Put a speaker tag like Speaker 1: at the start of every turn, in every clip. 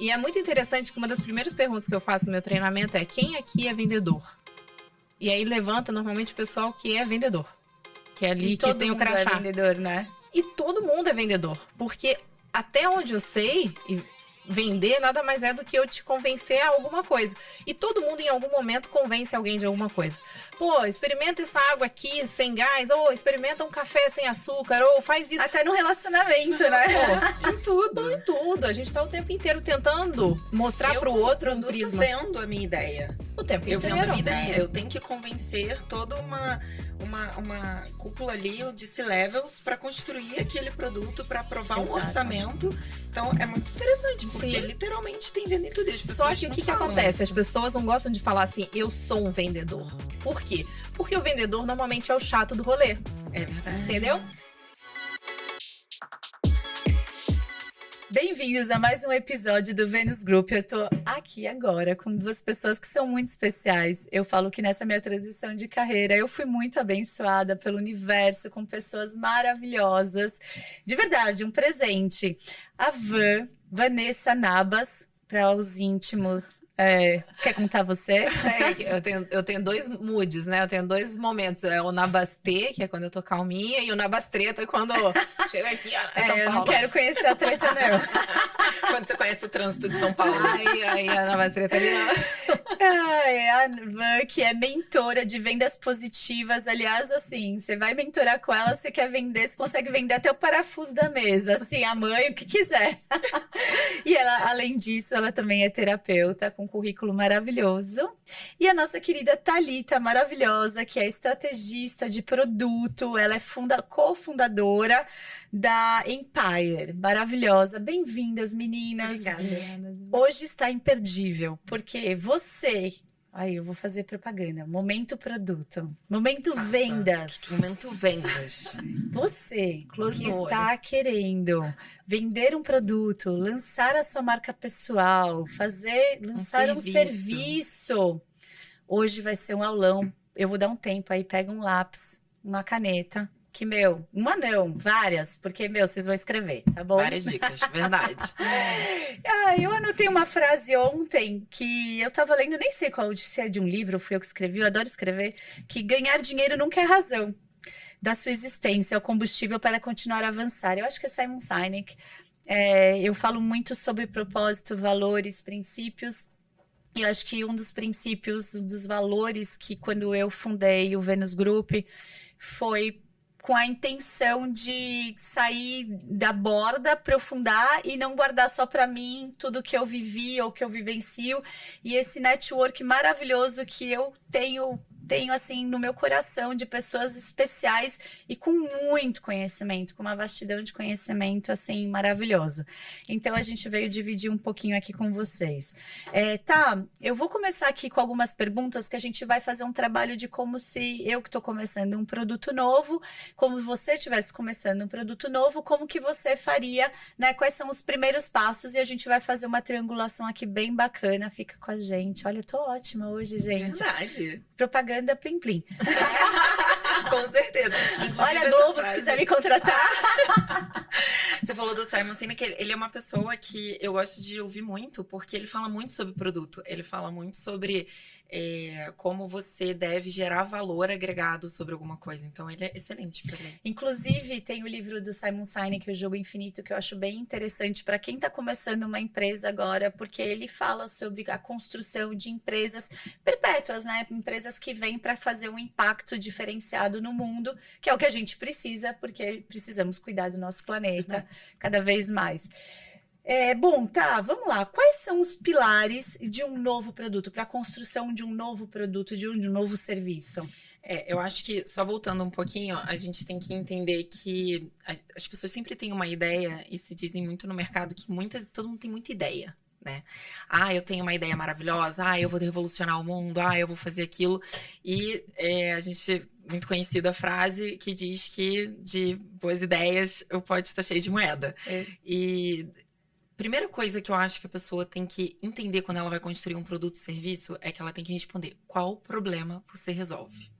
Speaker 1: E é muito interessante que uma das primeiras perguntas que eu faço no meu treinamento é: quem aqui é vendedor? E aí levanta normalmente o pessoal que é vendedor. Que é ali que tem o crachá.
Speaker 2: Todo mundo é vendedor, né?
Speaker 1: E todo mundo é vendedor. Porque até onde eu sei, vender nada mais é do que eu te convencer a alguma coisa. E todo mundo em algum momento convence alguém de alguma coisa. Pô, experimenta essa água aqui sem gás, ou experimenta um café sem açúcar, ou faz isso.
Speaker 2: Até no relacionamento, né?
Speaker 1: Pô, em tudo. Em tudo. A gente tá o tempo inteiro tentando mostrar pro outro um prisma.
Speaker 3: Eu vendo a minha ideia.
Speaker 1: O tempo
Speaker 3: Eu
Speaker 1: inteiro.
Speaker 3: vendo a minha ideia. Eu tenho que convencer toda uma cúpula ali de C-levels para construir aquele produto, para aprovar um orçamento. Então, é muito interessante, porque literalmente tem venda em tudo. As
Speaker 1: Só que o que acontece? As pessoas não gostam de falar assim, eu sou um vendedor. Por quê? Porque o vendedor normalmente é o chato do rolê.
Speaker 3: É verdade.
Speaker 1: Entendeu?
Speaker 2: Bem-vindos a mais um episódio do Vênus Group. Eu tô aqui agora com duas pessoas que são muito especiais. Eu falo que nessa minha transição de carreira eu fui muito abençoada pelo universo, com pessoas maravilhosas. De verdade, um presente. A Vanessa Nabas, para os íntimos. Quer contar você?
Speaker 1: Eu tenho dois moods, né? Eu tenho dois momentos. É o Nabastê, que é quando eu tô calminha, e o Nabastreta, quando chega aqui São Paulo.
Speaker 2: Eu não quero conhecer a treta, não.
Speaker 1: Quando você conhece o trânsito de São Paulo. Aí a Nabastreta ali não.
Speaker 2: A Van, que é mentora de vendas positivas. Aliás, assim, você vai mentorar com ela, você quer vender, você consegue vender até o parafuso da mesa, assim, a mãe, o que quiser. E ela, além disso, ela também é terapeuta, com currículo maravilhoso. E a nossa querida Thalita, maravilhosa, que é estrategista de produto, ela é cofundadora da Empire, maravilhosa. Bem-vindas, meninas.
Speaker 3: Obrigada.
Speaker 2: Hoje está imperdível, porque você... Aí, eu vou fazer propaganda. Momento produto. Momento vendas.
Speaker 3: Momento vendas.
Speaker 2: Você que está querendo vender um produto, lançar a sua marca pessoal, lançar um serviço. Hoje vai ser um aulão. Eu vou dar um tempo aí, pega um lápis, uma caneta. Que, uma não, várias, porque, vocês vão escrever, tá bom?
Speaker 3: Várias dicas, verdade.
Speaker 2: Eu anotei uma frase ontem que eu tava lendo, nem sei se é de um livro, fui eu que escrevi, eu adoro escrever, que ganhar dinheiro nunca é razão da sua existência, é o combustível para continuar a avançar. Eu acho que é Simon Sinek. Eu falo muito sobre propósito, valores, princípios. E eu acho que um dos princípios, um dos valores que quando eu fundei o Vênus Group foi com a intenção de sair da borda, aprofundar e não guardar só para mim tudo que eu vivi ou que eu vivencio. E esse network maravilhoso que eu tenho assim no meu coração de pessoas especiais e com muito conhecimento, com uma vastidão de conhecimento assim maravilhoso. Então a gente veio dividir um pouquinho aqui com vocês. Eu vou começar aqui com algumas perguntas que a gente vai fazer um trabalho de como se eu que estou começando um produto novo, como você estivesse começando um produto novo, como que você faria, né? Quais são os primeiros passos e a gente vai fazer uma triangulação aqui bem bacana. Fica com a gente. Olha, eu tô ótima hoje, gente.
Speaker 3: Verdade.
Speaker 2: Propaganda plim plim.
Speaker 3: Com certeza. Inclusive,
Speaker 2: olha, Globo, se quiser me contratar.
Speaker 3: Você falou do Simon Sinek, ele é uma pessoa que eu gosto de ouvir muito, porque ele fala muito sobre produto. Ele fala muito sobre como você deve gerar valor agregado sobre alguma coisa. Então, ele é excelente para ler.
Speaker 2: Inclusive, tem o livro do Simon Sinek, O Jogo Infinito, que eu acho bem interessante para quem está começando uma empresa agora, porque ele fala sobre a construção de empresas perpétuas, né? Empresas que vêm para fazer um impacto diferenciado no mundo, que é o que a gente precisa, porque precisamos cuidar do nosso planeta cada vez mais. Vamos lá. Quais são os pilares de um novo produto, para a construção de um novo produto, de um novo serviço?
Speaker 3: Eu acho que, só voltando um pouquinho, a gente tem que entender que as pessoas sempre têm uma ideia e se dizem muito no mercado que todo mundo tem muita ideia, né? Eu tenho uma ideia maravilhosa, eu vou revolucionar o mundo, eu vou fazer aquilo. E a gente... muito conhecida a frase que diz que de boas ideias o pote está cheio de moeda. E primeira coisa que eu acho que a pessoa tem que entender quando ela vai construir um produto ou serviço é que ela tem que responder: qual problema você resolve?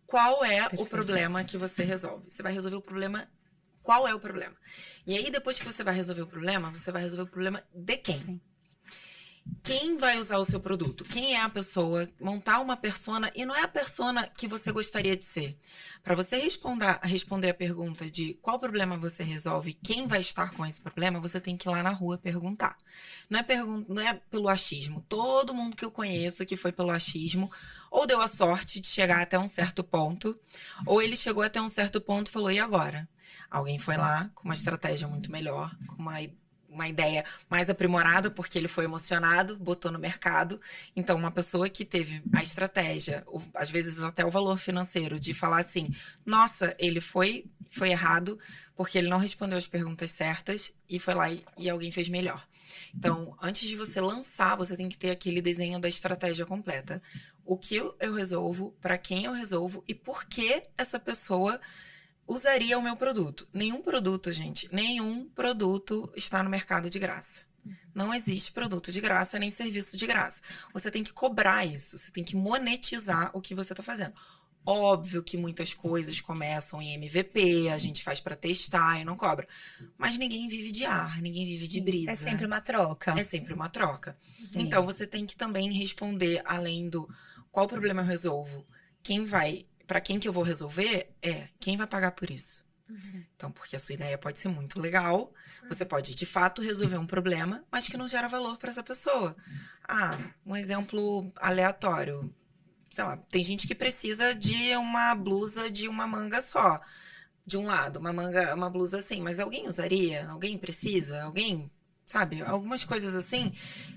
Speaker 3: Qual é o problema que você resolve? Você vai resolver o problema. Qual é o problema? E aí, depois que você vai resolver o problema, você vai resolver o problema de quem? quem vai usar o seu produto? Quem é a pessoa? Montar uma persona, e não é a persona que você gostaria de ser. Para você responder a pergunta de qual problema você resolve, quem vai estar com esse problema, você tem que ir lá na rua perguntar. Não é pelo achismo. Todo mundo que eu conheço que foi pelo achismo, ou deu a sorte de chegar até um certo ponto, ou ele chegou até um certo ponto e falou, e agora? Alguém foi lá com uma estratégia muito melhor, com uma ideia mais aprimorada, porque ele foi emocionado, botou no mercado. Então, uma pessoa que teve a estratégia, às vezes até o valor financeiro, de falar assim, nossa, ele foi errado, porque ele não respondeu as perguntas certas, e foi lá e alguém fez melhor. Então, antes de você lançar, você tem que ter aquele desenho da estratégia completa. O que eu resolvo, para quem eu resolvo, e por que essa pessoa usaria o meu produto. Nenhum produto, gente, nenhum produto está no mercado de graça. Não existe produto de graça, nem serviço de graça. Você tem que cobrar isso, você tem que monetizar o que você está fazendo. Óbvio que muitas coisas começam em MVP, a gente faz para testar e não cobra. Mas ninguém vive de ar, ninguém vive de brisa.
Speaker 2: É sempre uma troca.
Speaker 3: É sempre uma troca.
Speaker 2: Sim.
Speaker 3: Então, você tem que também responder, além do qual problema eu resolvo, para quem que eu vou resolver, quem vai pagar por isso. Então, porque a sua ideia pode ser muito legal, você pode, de fato, resolver um problema, mas que não gera valor para essa pessoa. Um exemplo aleatório. Sei lá, tem gente que precisa de uma blusa de uma manga só. De um lado, uma blusa assim, mas alguém usaria? Alguém precisa? Alguém, sabe? Algumas coisas assim.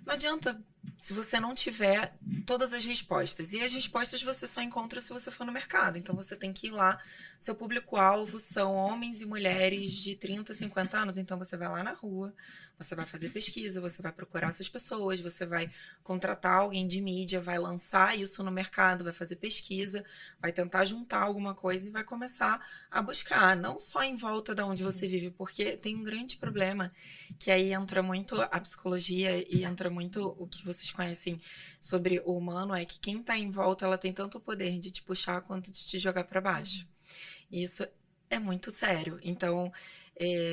Speaker 3: Não adianta se você não tiver todas as respostas. E as respostas você só encontra se você for no mercado. Então, você tem que ir lá. Seu público-alvo são homens e mulheres de 30, 50 anos. Então, você vai lá na rua, você vai fazer pesquisa, você vai procurar essas pessoas, você vai contratar alguém de mídia, vai lançar isso no mercado, vai fazer pesquisa, vai tentar juntar alguma coisa e vai começar a buscar. Não só em volta de onde você vive, porque tem um grande problema, que aí entra muito a psicologia e entra muito o que vocês conhecem sobre o humano, é que quem tá em volta, ela tem tanto o poder de te puxar quanto de te jogar para baixo. E isso é muito sério. Então,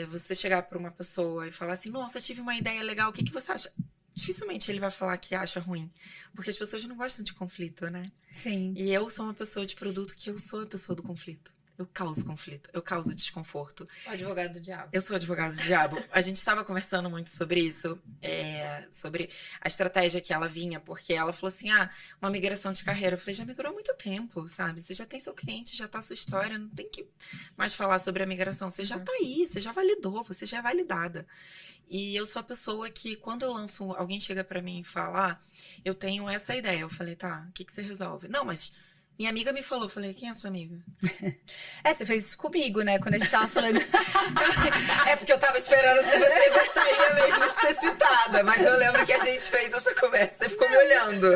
Speaker 3: você chegar para uma pessoa e falar assim, nossa, tive uma ideia legal, o que você acha? Dificilmente ele vai falar que acha ruim, porque as pessoas não gostam de conflito, né?
Speaker 2: Sim.
Speaker 3: E eu sou uma pessoa de produto que eu sou a pessoa do conflito. Eu causo conflito, eu causo desconforto.
Speaker 1: O advogado do diabo.
Speaker 3: Eu sou advogado do diabo. A gente estava conversando muito sobre isso, sobre a estratégia que ela vinha, porque ela falou assim, uma migração de carreira. Eu falei, já migrou há muito tempo, sabe? Você já tem seu cliente, já tá a sua história, não tem que mais falar sobre a migração. Você já tá aí, você já validou, você já é validada. E eu sou a pessoa que, quando eu lanço, alguém chega para mim e fala, eu tenho essa ideia. Eu falei, tá, o que você resolve? Não, mas minha amiga me falou, eu falei, quem é a sua amiga?
Speaker 2: Você fez isso comigo, né? Quando a gente tava falando.
Speaker 3: É porque eu tava esperando se você gostaria mesmo de ser citada, mas eu lembro que a gente fez essa conversa, você ficou me olhando.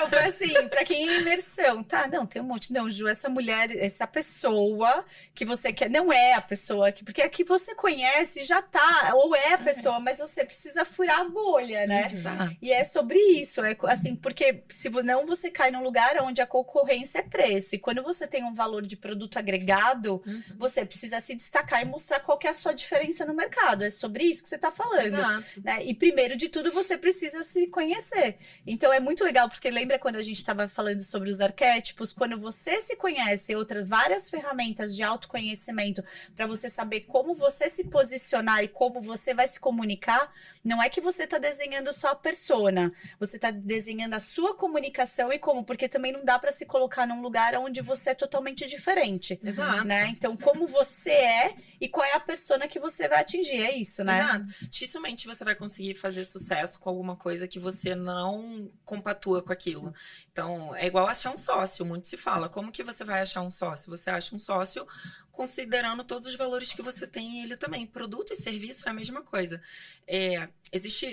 Speaker 2: Foi assim, pra quem é imersão, tá? Não, tem um monte. Não, Ju, essa mulher, essa pessoa que você quer, não é a pessoa que. Porque a que você conhece já tá, ou é a pessoa, mas você precisa furar a bolha, né?
Speaker 3: Exato.
Speaker 2: E é sobre isso, assim, porque se não você cai num lugar onde a concorrência é preço. E quando você tem um valor de produto agregado, você precisa se destacar e mostrar qual que é a sua diferença no mercado. É sobre isso que você está falando.
Speaker 3: Exato.
Speaker 2: Né? E primeiro de tudo, você precisa se conhecer. Então é muito legal, porque lembra quando a gente estava falando sobre os arquétipos? Quando você se conhece, várias ferramentas de autoconhecimento para você saber como você se posicionar e como você vai se comunicar, não é que você está desenhando só a persona, você está desenhando a sua comunicação e como, porque também não dá para se colocar num lugar onde você é totalmente diferente.
Speaker 3: Exato.
Speaker 2: Né? Então, como você é e qual é a persona que você vai atingir. É isso, né?
Speaker 3: Exato. Dificilmente você vai conseguir fazer sucesso com alguma coisa que você não compatua com aquilo. Então, é igual achar um sócio. Muito se fala. Como que você vai achar um sócio? Você acha um sócio considerando todos os valores que você tem em ele também. Produto e serviço é a mesma coisa.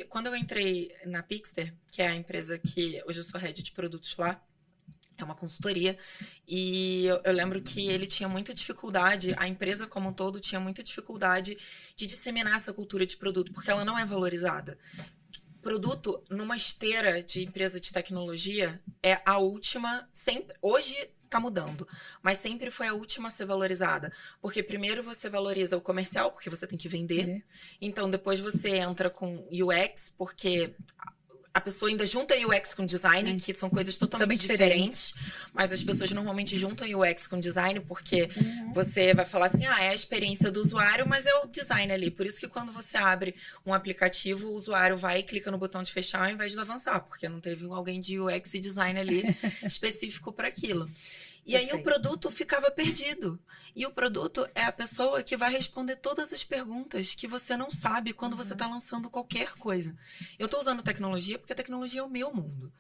Speaker 3: Quando eu entrei na Pixter, que é a empresa que hoje eu sou head de produtos lá, é uma consultoria, e eu lembro que ele tinha muita dificuldade, a empresa como um todo tinha muita dificuldade de disseminar essa cultura de produto, porque ela não é valorizada. Produto, numa esteira de empresa de tecnologia, é a última, sempre, hoje tá mudando, mas sempre foi a última a ser valorizada, porque primeiro você valoriza o comercial, porque você tem que vender, então depois você entra com UX, porque a pessoa ainda junta UX com design, que são coisas totalmente diferentes. Mas as pessoas normalmente juntam UX com design porque você vai falar assim, é a experiência do usuário, mas é o design ali. Por isso que quando você abre um aplicativo, o usuário vai e clica no botão de fechar ao invés de avançar, porque não teve alguém de UX e design ali específico para aquilo. E aí o produto ficava perdido. E o produto é a pessoa que vai responder todas as perguntas que você não sabe quando você está lançando qualquer coisa. Eu estou usando tecnologia porque a tecnologia é o meu mundo.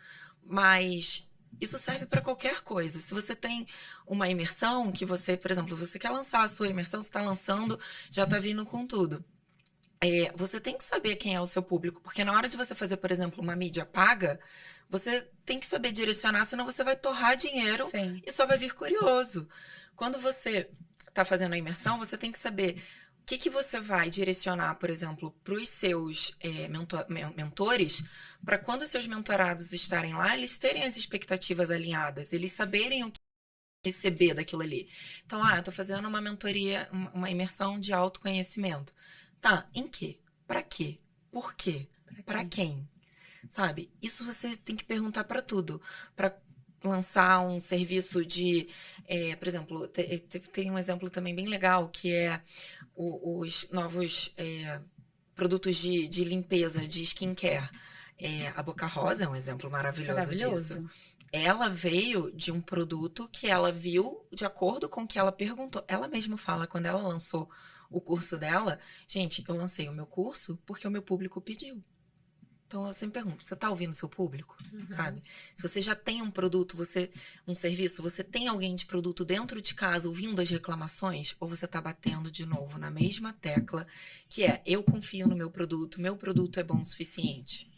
Speaker 3: Mas isso serve para qualquer coisa. Se você tem uma imersão que você, por exemplo, você quer lançar a sua imersão, você está lançando, já está vindo com tudo. Você tem que saber quem é o seu público, porque na hora de você fazer, por exemplo, uma mídia paga, você tem que saber direcionar, senão você vai torrar dinheiro e só vai vir curioso. Quando você está fazendo a imersão, você tem que saber o que você vai direcionar, por exemplo, para os seus mentores, para quando os seus mentorados estarem lá, eles terem as expectativas alinhadas, eles saberem o que receber daquilo ali. Então, eu estou fazendo uma mentoria, uma imersão de autoconhecimento. Tá, em quê? Pra quê? Por quê? Pra quem? Sabe? Isso você tem que perguntar pra tudo. Pra lançar um serviço de... por exemplo, tem um exemplo também bem legal, que é os novos produtos de limpeza, de skincare. A Boca Rosa é um exemplo maravilhoso disso. Ela veio de um produto que ela viu de acordo com o que ela perguntou. Ela mesma fala, quando ela lançou o curso dela, gente, eu lancei o meu curso porque o meu público pediu. Então, eu sempre pergunto, você está ouvindo o seu público? Sabe? Se você já tem um produto, um serviço, você tem alguém de produto dentro de casa ouvindo as reclamações, ou você está batendo de novo na mesma tecla, que eu confio no meu produto é bom o suficiente.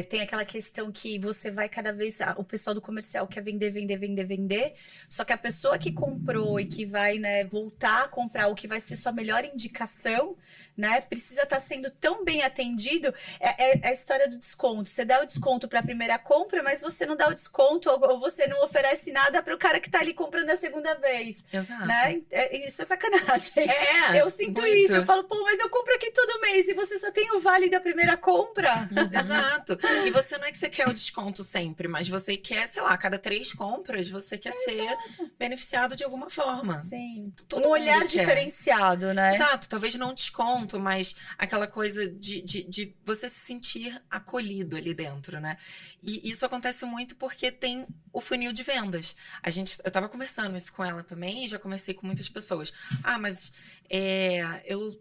Speaker 2: Tem aquela questão que você vai cada vez... O pessoal do comercial quer vender, só que a pessoa que comprou e que vai, né, voltar a comprar, o que vai ser sua melhor indicação, né, precisa estar sendo tão bem atendido. É a história do desconto. Você dá o desconto para a primeira compra, mas você não dá o desconto ou você não oferece nada para o cara que está ali comprando a segunda vez.
Speaker 3: Exato.
Speaker 2: Né? Isso é sacanagem. Eu sinto muito isso. Eu falo, mas eu compro aqui todo mês e você só tem o vale da primeira compra.
Speaker 3: Exato. E você não é que você quer o desconto sempre, mas você quer, sei lá, a cada 3 compras, você quer ser beneficiado de alguma forma.
Speaker 2: Sim.
Speaker 3: Todo
Speaker 2: um olhar diferenciado, né?
Speaker 3: Exato. Talvez não desconto, mas aquela coisa de você se sentir acolhido ali dentro, né? E isso acontece muito porque tem o funil de vendas. Eu tava conversando isso com ela também e já conversei com muitas pessoas. Mas eu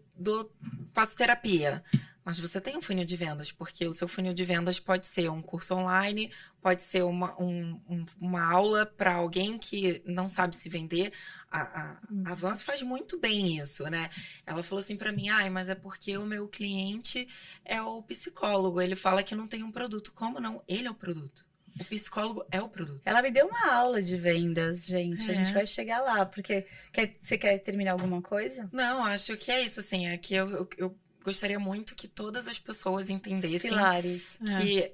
Speaker 3: faço terapia. Mas você tem um funil de vendas, porque o seu funil de vendas pode ser um curso online, pode ser uma aula para alguém que não sabe se vender. A Avance faz muito bem isso, né? Ela falou assim para mim, mas é porque o meu cliente é o psicólogo, ele fala que não tem um produto. Como não? Ele é o produto. O psicólogo é o produto.
Speaker 2: Ela me deu uma aula de vendas, gente. A gente vai chegar lá, porque... Você quer terminar alguma coisa?
Speaker 3: Não, acho que é isso, assim. É que eu gostaria muito que todas as pessoas entendessem
Speaker 2: pilares.
Speaker 3: Que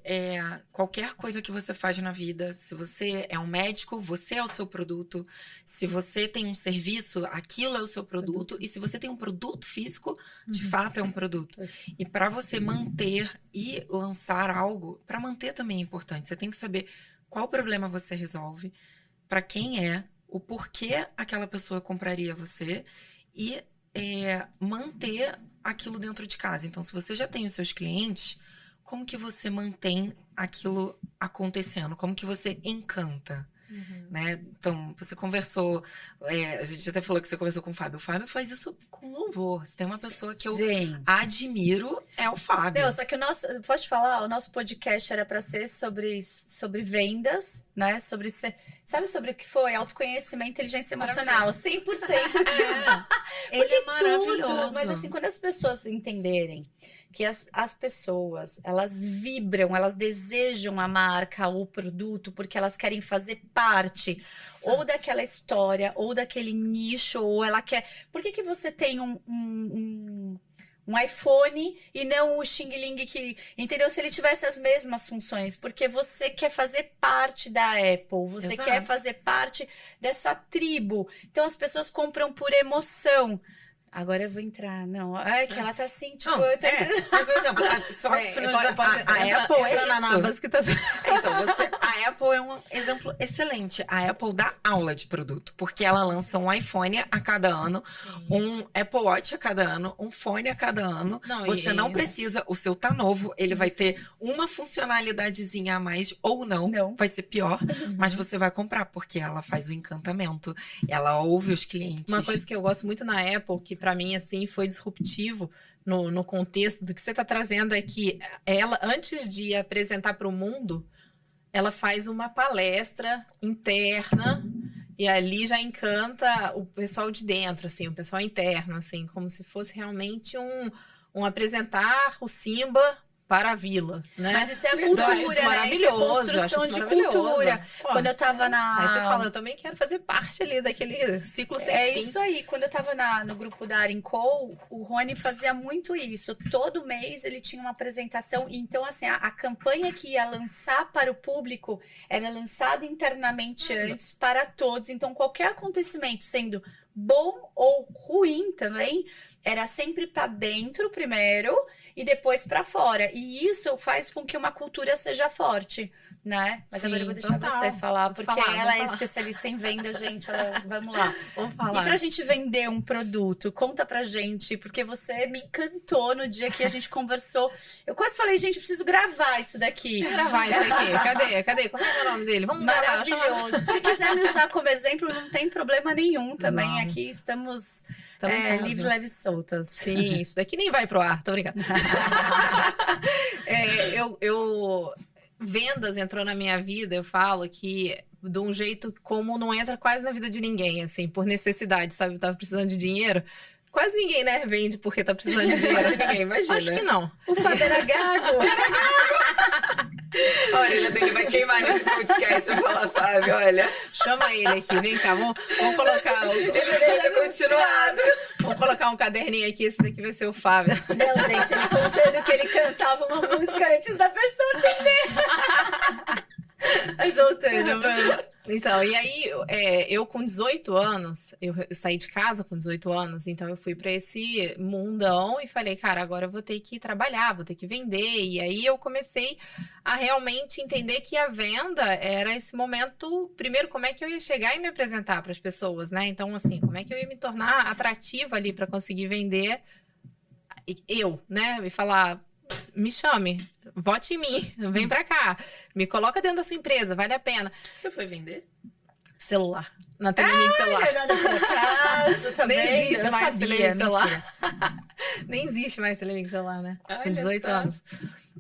Speaker 3: qualquer coisa que você faz na vida, se você é um médico, você é o seu produto. Se você tem um serviço, aquilo é o seu produto. E se você tem um produto físico, de fato é um produto. E para você manter e lançar algo, para manter também é importante. Você tem que saber qual problema você resolve, para quem o porquê aquela pessoa compraria você e manter aquilo dentro de casa. Então, se você já tem os seus clientes, como que você mantém aquilo acontecendo? Como que você encanta? Né? Então, você conversou, a gente até falou que você conversou com o Fábio. O Fábio faz isso com louvor. Se tem uma pessoa que eu admiro, é o Fábio.
Speaker 2: Não, só que pode falar, o nosso podcast era para ser sobre vendas, né? Sabe sobre o que foi? Autoconhecimento e inteligência emocional. 100%
Speaker 3: Ele é maravilhoso.
Speaker 2: Tudo, mas assim, quando as pessoas entenderem que as pessoas, elas vibram, elas desejam a marca ou o produto porque elas querem fazer parte ou daquela história, ou daquele nicho, ou ela quer... Por que você tem um iPhone e não o Xing Ling que... Entendeu? Se ele tivesse as mesmas funções, porque você quer fazer parte da Apple, você quer fazer parte dessa tribo. Então as pessoas compram por emoção. Agora eu vou entrar. Não, é que ela tá assim, tipo,
Speaker 3: Não,
Speaker 2: eu tô entrando.
Speaker 3: mas por exemplo, só finalizar, a Apple é
Speaker 1: na
Speaker 3: isso.
Speaker 1: Navas que tá...
Speaker 3: Então, a Apple é um exemplo excelente. A Apple dá aula de produto, porque ela lança um iPhone a cada ano, um Apple Watch a cada ano, um fone a cada ano.
Speaker 1: Não,
Speaker 3: Você não precisa, o seu tá novo, ele vai ter uma funcionalidadezinha a mais ou não, vai ser pior, mas você vai comprar, porque ela faz o encantamento, ela ouve os clientes.
Speaker 1: Uma coisa que eu gosto muito na Apple, que pra mim, assim, foi disruptivo no contexto do que você tá trazendo, é que ela, antes de apresentar para o mundo, ela faz uma palestra interna e ali já encanta o pessoal de dentro, assim, o pessoal interno, assim, como se fosse realmente um apresentar o Simba para a vila, né?
Speaker 2: Mas isso é cultura, né? Isso é construção de cultura.
Speaker 1: Pô,
Speaker 2: quando eu tava na...
Speaker 1: Aí você fala, eu também quero fazer parte ali daquele ciclo sem fim.
Speaker 2: É isso aí. Quando eu tava no grupo da Arinco, o Rony fazia muito isso. Todo mês ele tinha uma apresentação. Então, assim, a campanha que ia lançar para o público era lançada internamente antes para todos. Então, qualquer acontecimento, sendo bom ou ruim também, era sempre para dentro primeiro e depois para fora. E isso faz com que uma cultura seja forte, né? Mas agora eu vou deixar você falar, porque ela é especialista em venda, gente. Vamos lá.
Speaker 1: Vamos falar.
Speaker 2: E pra gente vender um produto, conta pra gente, porque você me encantou no dia que a gente conversou. Eu quase falei, gente, eu preciso gravar isso daqui.
Speaker 1: Gravar isso aqui. Cadê? Como é o nome dele? Vamos
Speaker 2: maravilhoso. Se quiser me usar como exemplo, não tem problema nenhum também. Não. Aqui estamos livre, leve e soltas.
Speaker 1: Sim, isso daqui nem vai pro ar, tô brincando. Vendas entrou na minha vida, eu falo que de um jeito como não entra quase na vida de ninguém, assim, por necessidade, sabe? Eu tava precisando de dinheiro. Quase ninguém, né, vende porque tá precisando de dinheiro.
Speaker 3: Quase ninguém, imagina.
Speaker 1: Acho que não.
Speaker 2: O Fábio era gago.
Speaker 3: A orelha dele vai queimar nesse podcast. Eu vou falar, Fábio, olha.
Speaker 1: Chama ele aqui, vem cá, vamos colocar o...
Speaker 3: Ele vai ter continuado.
Speaker 1: Vamos colocar um caderninho aqui, esse daqui vai ser o Fábio.
Speaker 2: Não, gente, ele contando que ele cantava uma música antes da pessoa entender. Mas voltando, mano.
Speaker 1: Então, e aí, eu com 18 anos, eu saí de casa com 18 anos, então eu fui pra esse mundão e falei, cara, agora eu vou ter que trabalhar, vou ter que vender. E aí eu comecei a realmente entender que a venda era esse momento, primeiro, como é que eu ia chegar e me apresentar para as pessoas, né? Então, assim, como é que eu ia me tornar atrativa ali para conseguir vender né? E falar, me chame, vote em mim, vem pra cá, me coloca dentro da sua empresa, vale a pena.
Speaker 3: Você foi vender?
Speaker 1: Celular. Na Telemig celular.
Speaker 2: Nem
Speaker 1: existe mais Telemig celular. Nem existe mais Telemig celular, né? Com 18 anos.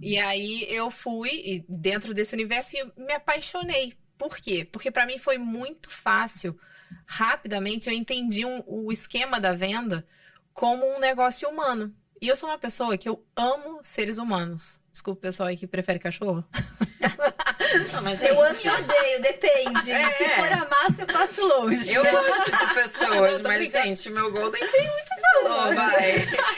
Speaker 1: E aí eu fui e dentro desse universo e me apaixonei. Por quê? Porque pra mim foi muito fácil. Rapidamente eu entendi o esquema da venda como um negócio humano. E eu sou uma pessoa que eu amo seres humanos. Desculpa o pessoal aí que prefere cachorro.
Speaker 3: Não, mas,
Speaker 2: eu amo e odeio, depende. Se for a massa, eu passo longe.
Speaker 3: Eu gosto de pessoas, mas, gente, meu Golden tem muito valor, vai.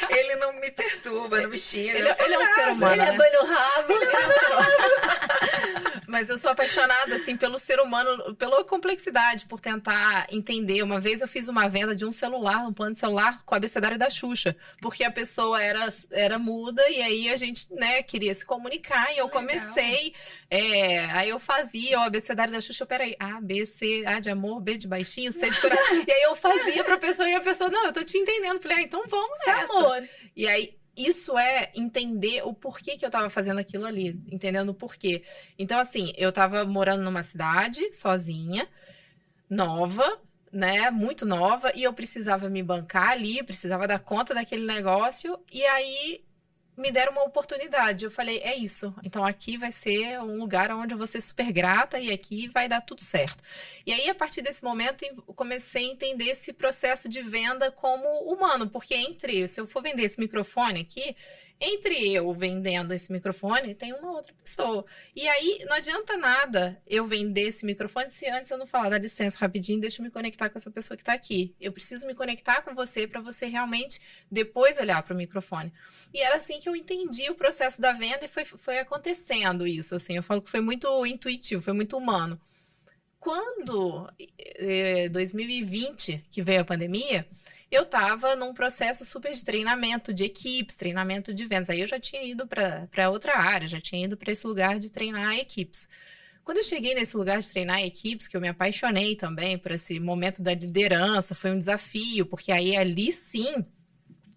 Speaker 3: Ele não me perturba, não me xinga.
Speaker 1: Ele é um ser humano,
Speaker 2: Ele
Speaker 1: né?
Speaker 2: é banho no rabo.
Speaker 1: Ele é um ser humano. Mas eu sou apaixonada, assim, pelo ser humano, pela complexidade, por tentar entender. Uma vez eu fiz uma venda de um celular, um plano de celular com o abecedário da Xuxa, porque a pessoa era muda e aí a gente, né, queria se comunicar e eu comecei, aí eu fazia o abecedário da Xuxa, peraí, A, B, C, A de amor, B de baixinho, C de coração. E aí eu fazia pra pessoa e a pessoa, não, eu tô te entendendo. Falei, então vamos nessa.
Speaker 2: Amor.
Speaker 1: E aí, isso é entender o porquê que eu tava fazendo aquilo ali, entendendo o porquê. Então, assim, eu tava morando numa cidade, sozinha, nova, né, muito nova, e eu precisava me bancar ali, precisava dar conta daquele negócio, e aí me deram uma oportunidade. Eu falei, é isso. Então aqui vai ser um lugar onde eu vou ser super grata e aqui vai dar tudo certo. E aí, a partir desse momento, eu comecei a entender esse processo de venda como humano, porque se eu for vender esse microfone aqui, entre eu vendendo esse microfone, tem uma outra pessoa. E aí, não adianta nada eu vender esse microfone se antes eu não falar, dá licença rapidinho, deixa eu me conectar com essa pessoa que tá aqui. Eu preciso me conectar com você para você realmente depois olhar para o microfone. E era assim que eu entendi o processo da venda e foi acontecendo isso, assim. Eu falo que foi muito intuitivo, foi muito humano. Quando 2020, que veio a pandemia, eu tava num processo super de treinamento de equipes, treinamento de vendas. Aí eu já tinha ido para outra área, já tinha ido para esse lugar de treinar equipes. Quando eu cheguei nesse lugar de treinar equipes, que eu me apaixonei também por esse momento da liderança, foi um desafio, porque aí ali sim,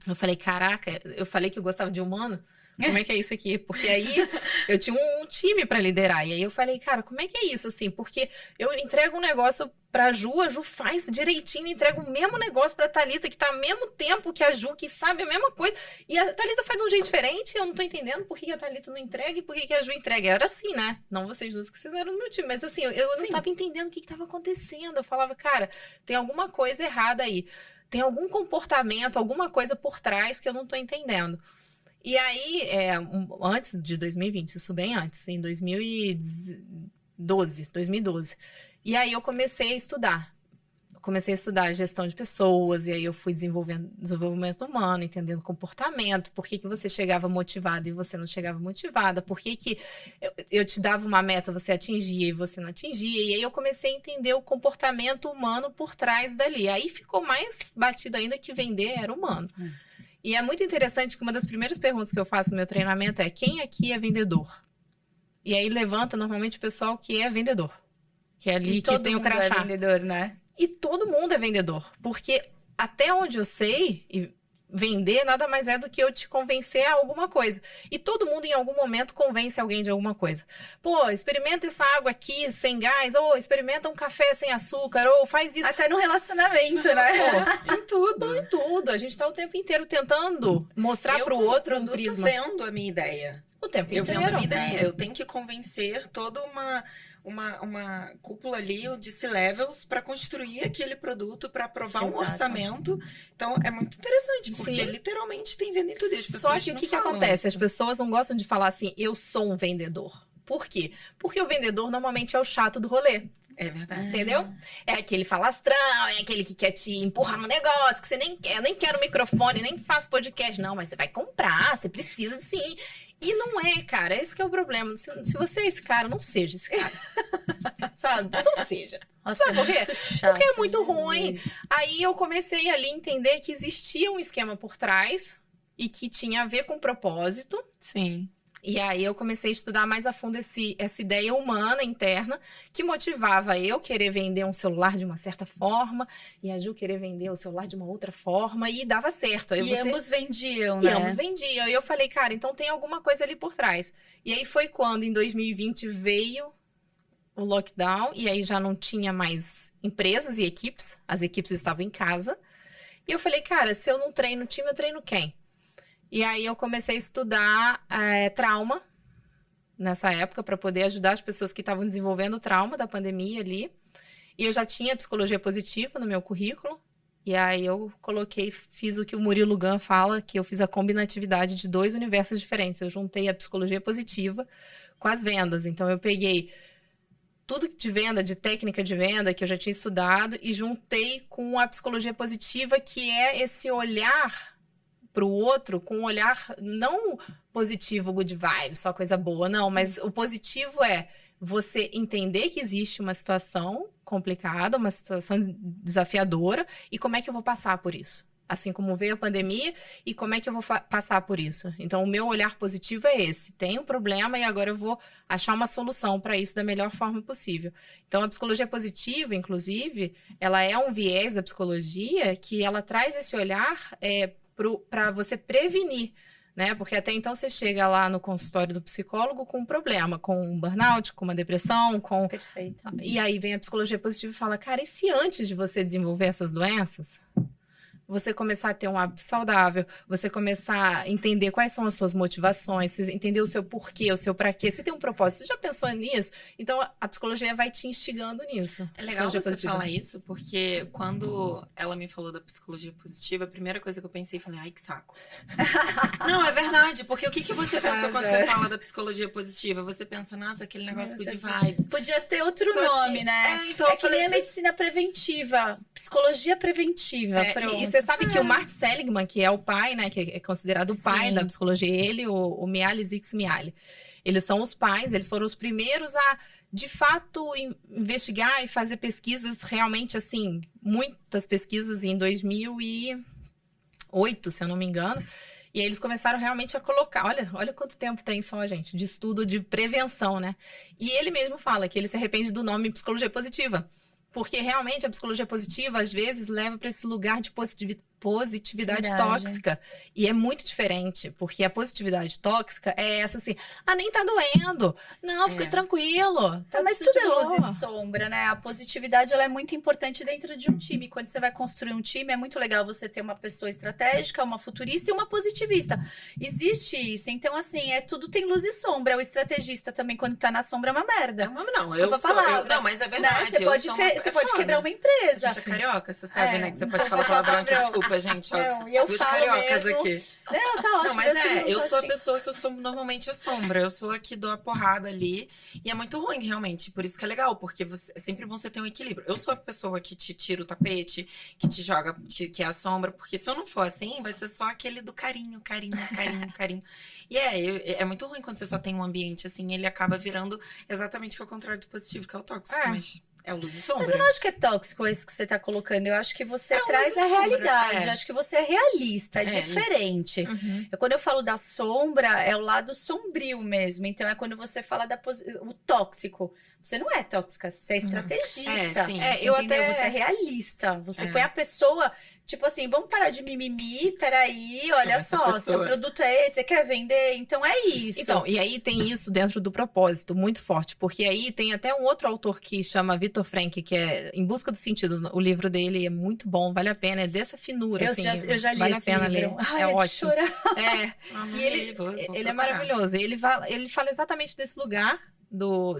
Speaker 1: eu falei, caraca, eu falei que eu gostava de humano, como é que é isso aqui? Porque aí eu tinha um time para liderar, e aí eu falei, cara, como é que é isso, assim? Porque eu entrego um negócio pra Ju, a Ju faz direitinho, entrega o mesmo negócio pra Thalita, que tá ao mesmo tempo que a Ju, que sabe a mesma coisa, e a Thalita faz de um jeito diferente, eu não tô entendendo por que a Thalita não entrega e por que a Ju entrega. Era assim, né? Não vocês duas que vocês eram no meu time, mas assim, eu não tava entendendo o que tava acontecendo. Eu falava, cara, tem alguma coisa errada aí. Tem algum comportamento, alguma coisa por trás que eu não tô entendendo. E aí, antes de 2020, isso bem antes, em 2012. E aí eu comecei a estudar. Comecei a estudar gestão de pessoas, e aí eu fui desenvolvendo desenvolvimento humano, entendendo comportamento, por que você chegava motivada e você não chegava motivada, por que eu te dava uma meta, você atingia e você não atingia, e aí eu comecei a entender o comportamento humano por trás dali. Aí ficou mais batido ainda que vender era humano. E é muito interessante que uma das primeiras perguntas que eu faço no meu treinamento é: quem aqui é vendedor? E aí levanta normalmente o pessoal que é vendedor. Que é ali que tem o crachá.
Speaker 2: Todo mundo é vendedor, né?
Speaker 1: E todo mundo é vendedor. Porque até onde eu sei, vender nada mais é do que eu te convencer a alguma coisa. E todo mundo em algum momento convence alguém de alguma coisa. Pô, experimenta essa água aqui sem gás, ou experimenta um café sem açúcar, ou faz isso.
Speaker 2: Até no relacionamento, né?
Speaker 1: Pô, em tudo. A gente tá o tempo inteiro tentando mostrar pro outro um prisma.
Speaker 3: Eu vendo a minha ideia.
Speaker 1: O tempo
Speaker 3: Eu
Speaker 1: inteiro.
Speaker 3: vendo a minha ideia. Eu tenho que convencer toda uma cúpula ali de C-levels para construir aquele produto, para aprovar um orçamento. Então, é muito interessante, porque literalmente tem venda em tudo. E as pessoas
Speaker 1: Só que o que acontece?
Speaker 3: Isso.
Speaker 1: As pessoas não gostam de falar assim, eu sou um vendedor. Por quê? Porque o vendedor normalmente é o chato do rolê.
Speaker 3: É verdade.
Speaker 1: Entendeu? É aquele falastrão, é aquele que quer te empurrar no negócio, que você nem quer. Eu nem quero microfone, nem faço podcast. Não, mas você vai comprar, você precisa de sim. E não é, cara. Esse que é o problema. Se você é esse cara, não seja esse cara. Sabe? Não seja.
Speaker 2: Nossa,
Speaker 1: sabe por quê?
Speaker 2: Chato,
Speaker 1: porque é muito ruim. Aí eu comecei ali a entender que existia um esquema por trás e que tinha a ver com propósito.
Speaker 3: Sim.
Speaker 1: E aí eu comecei a estudar mais a fundo essa ideia humana interna que motivava eu querer vender um celular de uma certa forma e a Ju querer vender o celular de uma outra forma e dava certo. Aí
Speaker 2: ambos vendiam,
Speaker 1: né?
Speaker 2: E
Speaker 1: ambos vendiam. E eu falei, cara, então tem alguma coisa ali por trás. E aí foi quando, em 2020, veio o lockdown e aí já não tinha mais empresas e equipes. As equipes estavam em casa. E eu falei, cara, se eu não treino o time, eu treino quem? E aí eu comecei a estudar trauma nessa época para poder ajudar as pessoas que estavam desenvolvendo o trauma da pandemia ali. E eu já tinha psicologia positiva no meu currículo. E aí eu fiz o que o Murilo Gun fala, que eu fiz a combinatividade de 2 universos diferentes. Eu juntei a psicologia positiva com as vendas. Então eu peguei tudo de venda, de técnica de venda que eu já tinha estudado e juntei com a psicologia positiva, que é esse olhar para o outro com um olhar não positivo, good vibe, só coisa boa, não, mas o positivo é você entender que existe uma situação complicada, uma situação desafiadora e como é que eu vou passar por isso. Assim como veio a pandemia e como é que eu vou passar por isso. Então, o meu olhar positivo é esse. Tem um problema e agora eu vou achar uma solução para isso da melhor forma possível. Então, a psicologia positiva, inclusive, ela é um viés da psicologia que ela traz esse olhar para você prevenir, né? Porque até então você chega lá no consultório do psicólogo com um problema, com um burnout, com uma depressão, com...
Speaker 2: Perfeito.
Speaker 1: E aí vem a psicologia positiva e fala, cara, e se antes de você desenvolver essas doenças, você começar a ter um hábito saudável, você começar a entender quais são as suas motivações, você entender o seu porquê, o seu pra quê, você tem um propósito, você já pensou nisso? Então, a psicologia vai te instigando nisso.
Speaker 3: É legal você falar isso, porque quando ela me falou da psicologia positiva, a primeira coisa que eu pensei, falei, ai, que saco. Não, é verdade, porque o que você pensa quando você fala da psicologia positiva? Você pensa, nossa, aquele negócio good vibes.
Speaker 2: Podia ter outro nome, né?
Speaker 3: Então,
Speaker 2: que nem a medicina preventiva, psicologia preventiva, pronto.
Speaker 1: E Você sabe que o Martin Seligman, que é o pai, né? Que é considerado o pai da psicologia, ele, o Mihaly Csikszentmihalyi. Eles são os pais, eles foram os primeiros a, de fato, investigar e fazer pesquisas realmente, assim, muitas pesquisas em 2008, se eu não me engano. E aí eles começaram realmente a colocar, olha quanto tempo tem só, gente, de estudo de prevenção, né? E ele mesmo fala que ele se arrepende do nome psicologia positiva. Porque realmente a psicologia positiva, às vezes, leva para esse lugar de positividade tóxica. E é muito diferente, porque a positividade tóxica é essa assim, nem tá doendo, não, fica tranquilo. Tá
Speaker 2: mas tudo é luz e sombra, né? A positividade, ela é muito importante dentro de um time. Quando você vai construir um time, é muito legal você ter uma pessoa estratégica, uma futurista e uma positivista. Existe isso. Então, assim, tudo tem luz e sombra. O estrategista também, quando tá na sombra, é uma merda.
Speaker 3: Não,
Speaker 2: não,
Speaker 3: mas é verdade.
Speaker 2: Né? Você pode quebrar uma empresa.
Speaker 3: A gente é carioca, você sabe, né? Que você pode falar palavrão aqui, desculpa, gente. Duas cariocas
Speaker 2: mesmo.
Speaker 3: Aqui.
Speaker 2: Não, tá ótimo.
Speaker 3: Não, mas eu sou a pessoa que eu sou normalmente a sombra. Eu sou a que dou a porrada ali. E é muito ruim, realmente. Por isso que é legal, porque é sempre bom você ter um equilíbrio. Eu sou a pessoa que te tira o tapete, que te joga, que é a sombra. Porque se eu não for assim, vai ser só aquele do carinho. E é muito ruim quando você só tem um ambiente assim. Ele acaba virando exatamente o contrário do positivo, que é o tóxico. Mas... é luz e sombra.
Speaker 2: Mas eu não acho que é tóxico isso que você tá colocando. Eu acho que você traz a realidade. Eu acho que você é realista, é diferente. Quando eu falo da sombra, é o lado sombrio mesmo. Então, é quando você fala o tóxico. Você não é tóxica, você é estrategista. Você é realista. Você põe a pessoa... Tipo assim, vamos parar de mimimi, peraí, olha só, seu produto é esse, você quer vender? Então é isso.
Speaker 1: Então, e aí tem isso dentro do propósito, muito forte, porque aí tem até um outro autor que chama Viktor Frankl, que é Em Busca do Sentido. O livro dele é muito bom, vale a pena, é dessa finura,
Speaker 2: eu já li, vale a pena ler.
Speaker 1: É ótimo. E ele é maravilhoso. Ele fala exatamente desse lugar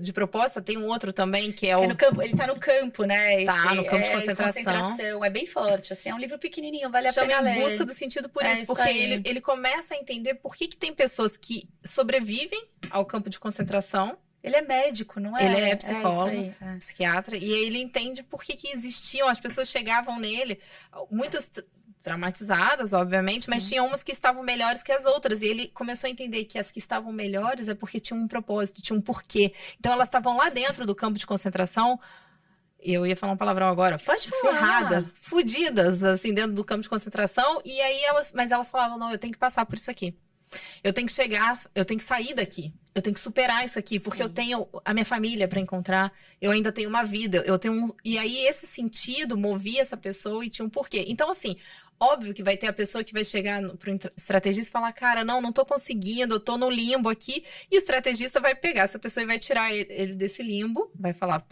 Speaker 1: de propósito. Tem um outro também que é o...
Speaker 2: no campo, ele tá no campo, né?
Speaker 1: No campo de concentração.
Speaker 2: É bem forte, assim, é um livro pequenininho, vale a pena ler.
Speaker 1: Em Busca do Sentido por isso, porque ele começa a entender por que tem pessoas que sobrevivem ao campo de concentração.
Speaker 2: Ele é médico, não é?
Speaker 1: Ele é psicólogo, psiquiatra, e aí ele entende por que existiam, as pessoas chegavam nele, muitas traumatizadas, obviamente, mas tinha umas que estavam melhores que as outras. E ele começou a entender que as que estavam melhores é porque tinham um propósito, tinham um porquê. Então, elas estavam lá dentro do campo de concentração. Eu ia falar um palavrão agora.
Speaker 2: Pode falar.
Speaker 1: Ferrada, fudidas, assim, dentro do campo de concentração. E aí, mas elas falavam, não, eu tenho que passar por isso aqui. Eu tenho que chegar, eu tenho que sair daqui. Eu tenho que superar isso aqui, porque eu tenho a minha família para encontrar, eu ainda tenho uma vida, E aí, esse sentido movia essa pessoa e tinha um porquê. Então, assim, óbvio que vai ter a pessoa que vai chegar pro estrategista e falar, cara, não tô conseguindo, eu tô no limbo aqui. E o estrategista vai pegar essa pessoa e vai tirar ele desse limbo, vai falar,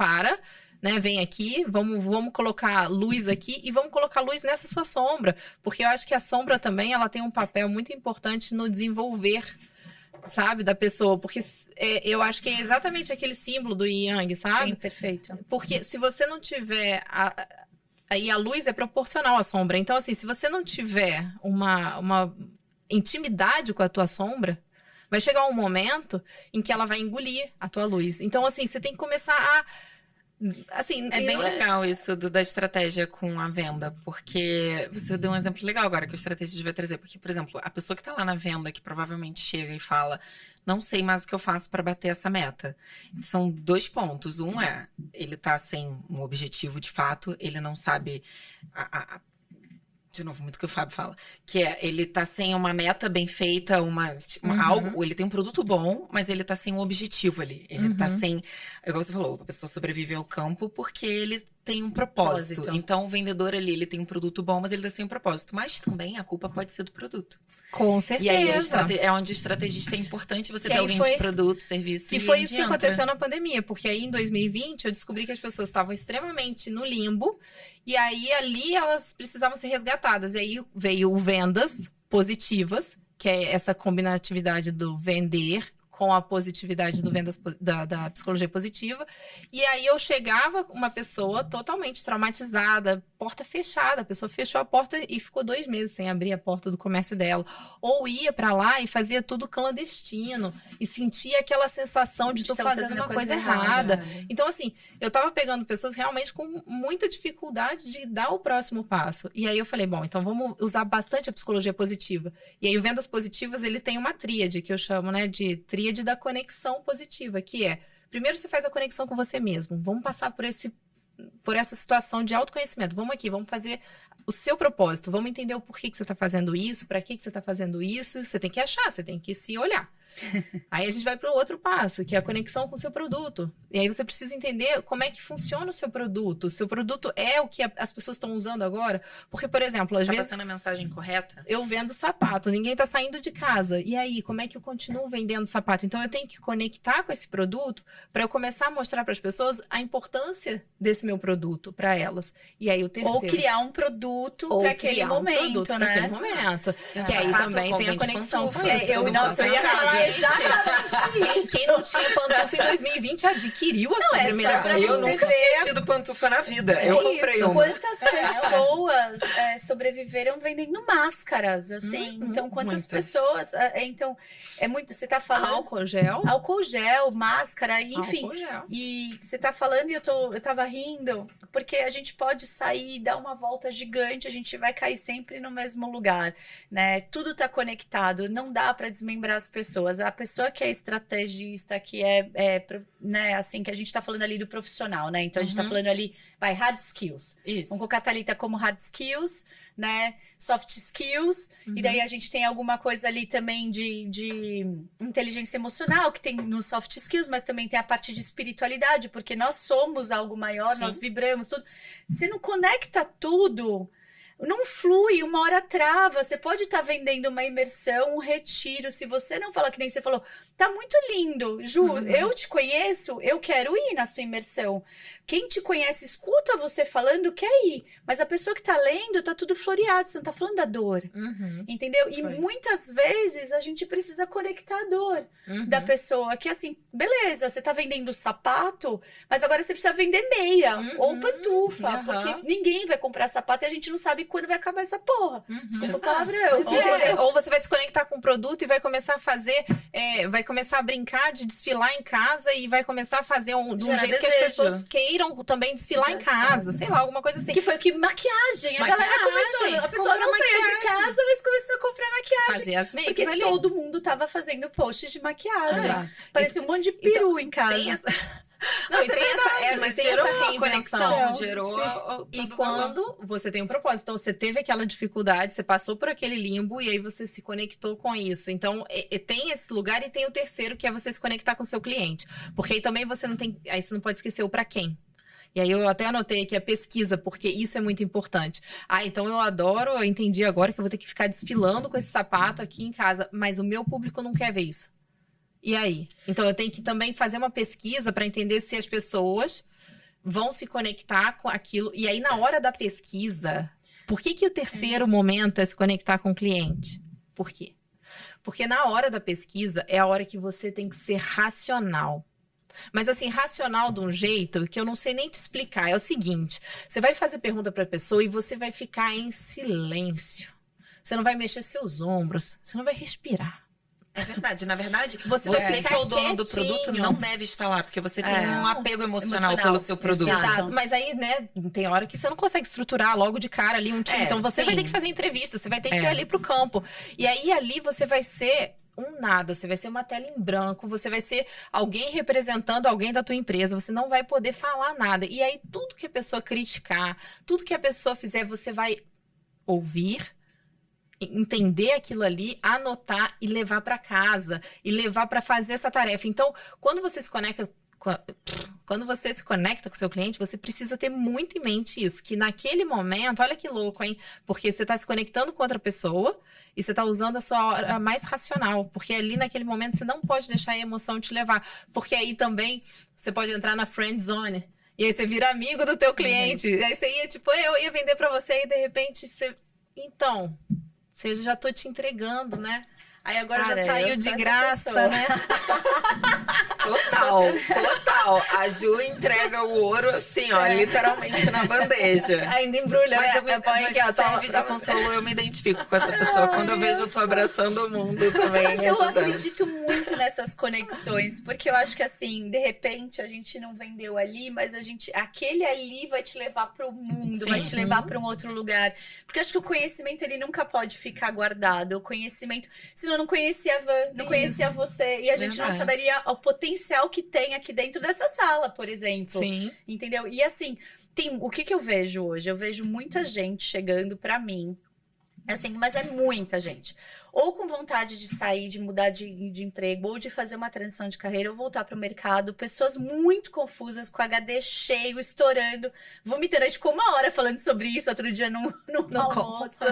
Speaker 1: né, vem aqui, vamos colocar luz aqui e vamos colocar luz nessa sua sombra. Porque eu acho que a sombra também, ela tem um papel muito importante no desenvolver, sabe, da pessoa. Porque eu acho que é exatamente aquele símbolo do Yin Yang, sabe?
Speaker 2: Sim, perfeito.
Speaker 1: Porque se você não tiver... Aí a luz é proporcional à sombra. Então, assim, se você não tiver uma intimidade com a tua sombra, vai chegar um momento em que ela vai engolir a tua luz. Então, assim, você tem que começar a... Assim,
Speaker 3: é bem legal isso da estratégia com a venda, porque você deu um exemplo legal agora que o estrategista vai trazer, porque, por exemplo, a pessoa que está lá na venda, que provavelmente chega e fala, não sei mais o que eu faço para bater essa meta. São 2 pontos. Um é, ele tá sem um objetivo de fato, ele não sabe de novo, muito que o Fábio fala, que ele tá sem uma meta bem feita, algo, ele tem um produto bom, mas ele tá sem um objetivo ali. Ele tá sem, igual você falou, a pessoa sobrevive ao campo porque ele tem um propósito. Então, o vendedor ali, ele tem um produto bom, mas ele tá sem um propósito. Mas também a culpa pode ser do produto.
Speaker 1: Com certeza.
Speaker 3: E aí, é onde o estrategista é importante você ter alguém de produto, serviço.
Speaker 1: Que foi isso que aconteceu na pandemia, porque aí em 2020 eu descobri que as pessoas estavam extremamente no limbo, e aí ali elas precisavam ser resgatadas. E aí veio o vendas positivas, que é essa combinatividade do vender com a positividade do vendas da psicologia positiva. E aí eu chegava uma pessoa totalmente traumatizada, porta fechada. A pessoa fechou a porta e ficou 2 meses sem abrir a porta do comércio dela. Ou ia pra lá e fazia tudo clandestino. E sentia aquela sensação de tô fazendo uma coisa errada. Então, assim, eu tava pegando pessoas realmente com muita dificuldade de dar o próximo passo. E aí eu falei, bom, então vamos usar bastante a psicologia positiva. E aí o Vendas Positivas, ele tem uma tríade, que eu chamo, né, de tríade da conexão positiva, que é, primeiro você faz a conexão com você mesmo. Vamos passar por essa situação de autoconhecimento. Vamos aqui, vamos fazer o seu propósito. Vamos entender o porquê que você está fazendo isso, para que você está fazendo isso. Você tem que achar, você tem que se olhar. Aí a gente vai para o outro passo, que é a conexão com o seu produto. E aí você precisa entender como é que funciona o seu produto. O seu produto é o que as pessoas estão usando agora? Porque, por exemplo, às vezes...
Speaker 3: Tá passando a mensagem correta?
Speaker 1: Eu vendo sapato, ninguém tá saindo de casa. E aí, como é que eu continuo vendendo sapato? Então, eu tenho que conectar com esse produto para eu começar a mostrar para as pessoas a importância desse meu produto para elas. E aí, o terceiro...
Speaker 2: Ou criar um produto para aquele momento, né?
Speaker 1: Aquele momento. Que aí também tem a conexão com isso.
Speaker 2: Nossa, eu ia falar exatamente isso.
Speaker 1: Quem não tinha pantufa em 2020 adquiriu a sua primeira pantufa.
Speaker 3: Eu nunca tinha tido pantufa na vida. Eu comprei uma.
Speaker 2: Quantas pessoas sobreviveram vendendo máscaras, assim? Então, quantas pessoas... Então, é muito... Você tá falando... Álcool gel, máscara, enfim.
Speaker 1: Álcool gel.
Speaker 2: E você tá falando e eu tava rindo, porque a gente pode sair e dar uma volta gigante, a gente vai cair sempre no mesmo lugar, né? Tudo tá conectado, não dá para desmembrar as pessoas. A pessoa que é estrategista, que né, assim, que a gente tá falando ali do profissional, né? Então, a gente tá falando ali, hard skills.
Speaker 3: Isso.
Speaker 2: Vamos colocar a Thalita como hard skills, né? Soft skills. E daí a gente tem alguma coisa ali também de inteligência emocional, que tem nos soft skills, mas também tem a parte de espiritualidade, porque nós somos algo maior, nós vibramos, tudo. Você não conecta tudo... Não flui, uma hora trava. Você pode estar vendendo uma imersão, um retiro. Se você não fala que nem você falou, tá muito lindo, Ju, eu te conheço, eu quero ir na sua imersão. Quem te conhece, escuta você falando, quer ir. Mas a pessoa que tá lendo, tá tudo floreado, você não tá falando da dor. Entendeu? E muitas vezes a gente precisa conectar a dor da pessoa. Que assim, beleza, você tá vendendo sapato, mas agora você precisa vender meia ou pantufa. Porque ninguém vai comprar sapato e a gente não sabe quando vai acabar essa porra. Desculpa o palavrão.
Speaker 1: Ou você vai se conectar com o produto e vai começar a fazer, vai começar a brincar de desfilar em casa e vai começar a fazer de um jeito que as pessoas queiram também desfilar em casa, sei lá, alguma coisa assim.
Speaker 2: Que foi o que maquiagem. A galera começou, a pessoa não saía de casa, mas começou a comprar maquiagem.
Speaker 1: Fazer as makes
Speaker 2: porque
Speaker 1: ali.
Speaker 2: Todo mundo tava fazendo posts de maquiagem. Parecia um monte de peru em casa.
Speaker 1: Não, e tem mas tem essa reinvenção.
Speaker 3: Gerou
Speaker 1: e quando você tem um propósito, então você teve aquela dificuldade, você passou por aquele limbo e aí você se conectou com isso. Então, tem esse lugar e tem o terceiro, que é você se conectar com o seu cliente. Porque aí também você não tem, aí você não pode esquecer o pra quem. E aí eu até anotei aqui a pesquisa, porque isso é muito importante. Então eu entendi agora que eu vou ter que ficar desfilando com esse sapato aqui em casa, mas o meu público não quer ver isso. E aí? Então, eu tenho que também fazer uma pesquisa para entender se as pessoas vão se conectar com aquilo. E aí, na hora da pesquisa, por que o terceiro momento é se conectar com o cliente? Por quê? Porque na hora da pesquisa é a hora que você tem que ser racional. Mas assim, racional de um jeito que eu não sei nem te explicar. É o seguinte, você vai fazer pergunta para a pessoa e você vai ficar em silêncio. Você não vai mexer seus ombros, você não vai respirar.
Speaker 3: É verdade. Na verdade,
Speaker 1: você
Speaker 3: que é o dono do produto não deve estar lá, porque você tem um apego emocional pelo seu produto.
Speaker 1: Exato. Mas aí, né, tem hora que você não consegue estruturar logo de cara ali um time. Então você vai ter que fazer entrevista, você vai ter que ir ali pro campo. E aí ali você vai ser um nada, você vai ser uma tela em branco, você vai ser alguém representando alguém da tua empresa, você não vai poder falar nada. E aí tudo que a pessoa criticar, tudo que a pessoa fizer, você vai ouvir, entender aquilo ali, anotar e levar para casa e levar para fazer essa tarefa. Então, quando você se conecta com o seu cliente, você precisa ter muito em mente isso, que naquele momento, olha que louco, hein? Porque você está se conectando com outra pessoa e você está usando a sua hora mais racional, porque ali naquele momento você não pode deixar a emoção te levar, porque aí também você pode entrar na friend zone. E aí você vira amigo do teu cliente. E aí você ia, tipo, eu ia vender para você e de repente você... Então... Eu já tô te entregando, né? Aí agora já saiu de graça, né?
Speaker 3: Total. real, a Ju entrega o ouro assim, ó, literalmente na bandeja.
Speaker 1: Ainda embrulha,
Speaker 3: Mas
Speaker 1: né?
Speaker 3: eu me
Speaker 1: Põe aqui, ó,
Speaker 3: serve de consolo, eu me identifico com essa pessoa. Quando eu vejo, eu tô abraçando o mundo também.
Speaker 2: Mas eu
Speaker 3: ajudando.
Speaker 2: acredito muito nessas conexões, porque eu acho que assim, de repente a gente não vendeu ali, mas aquele ali vai te levar para o mundo, vai te levar para um outro lugar. Porque eu acho que o conhecimento ele nunca pode ficar guardado. O conhecimento, senão eu não conhecia a Van, não conhecia você, e a gente não saberia o potencial que tem aqui dentro dessa sala, por exemplo.
Speaker 1: Sim.
Speaker 2: Entendeu? E assim, o que eu vejo hoje? Eu vejo muita gente chegando para mim, assim, mas é muita gente. Ou com vontade de sair, de mudar de emprego, ou de fazer uma transição de carreira, ou voltar para o mercado. Pessoas muito confusas, com HD cheio, estourando, vomitando. A gente ficou uma hora falando sobre isso outro dia no almoço.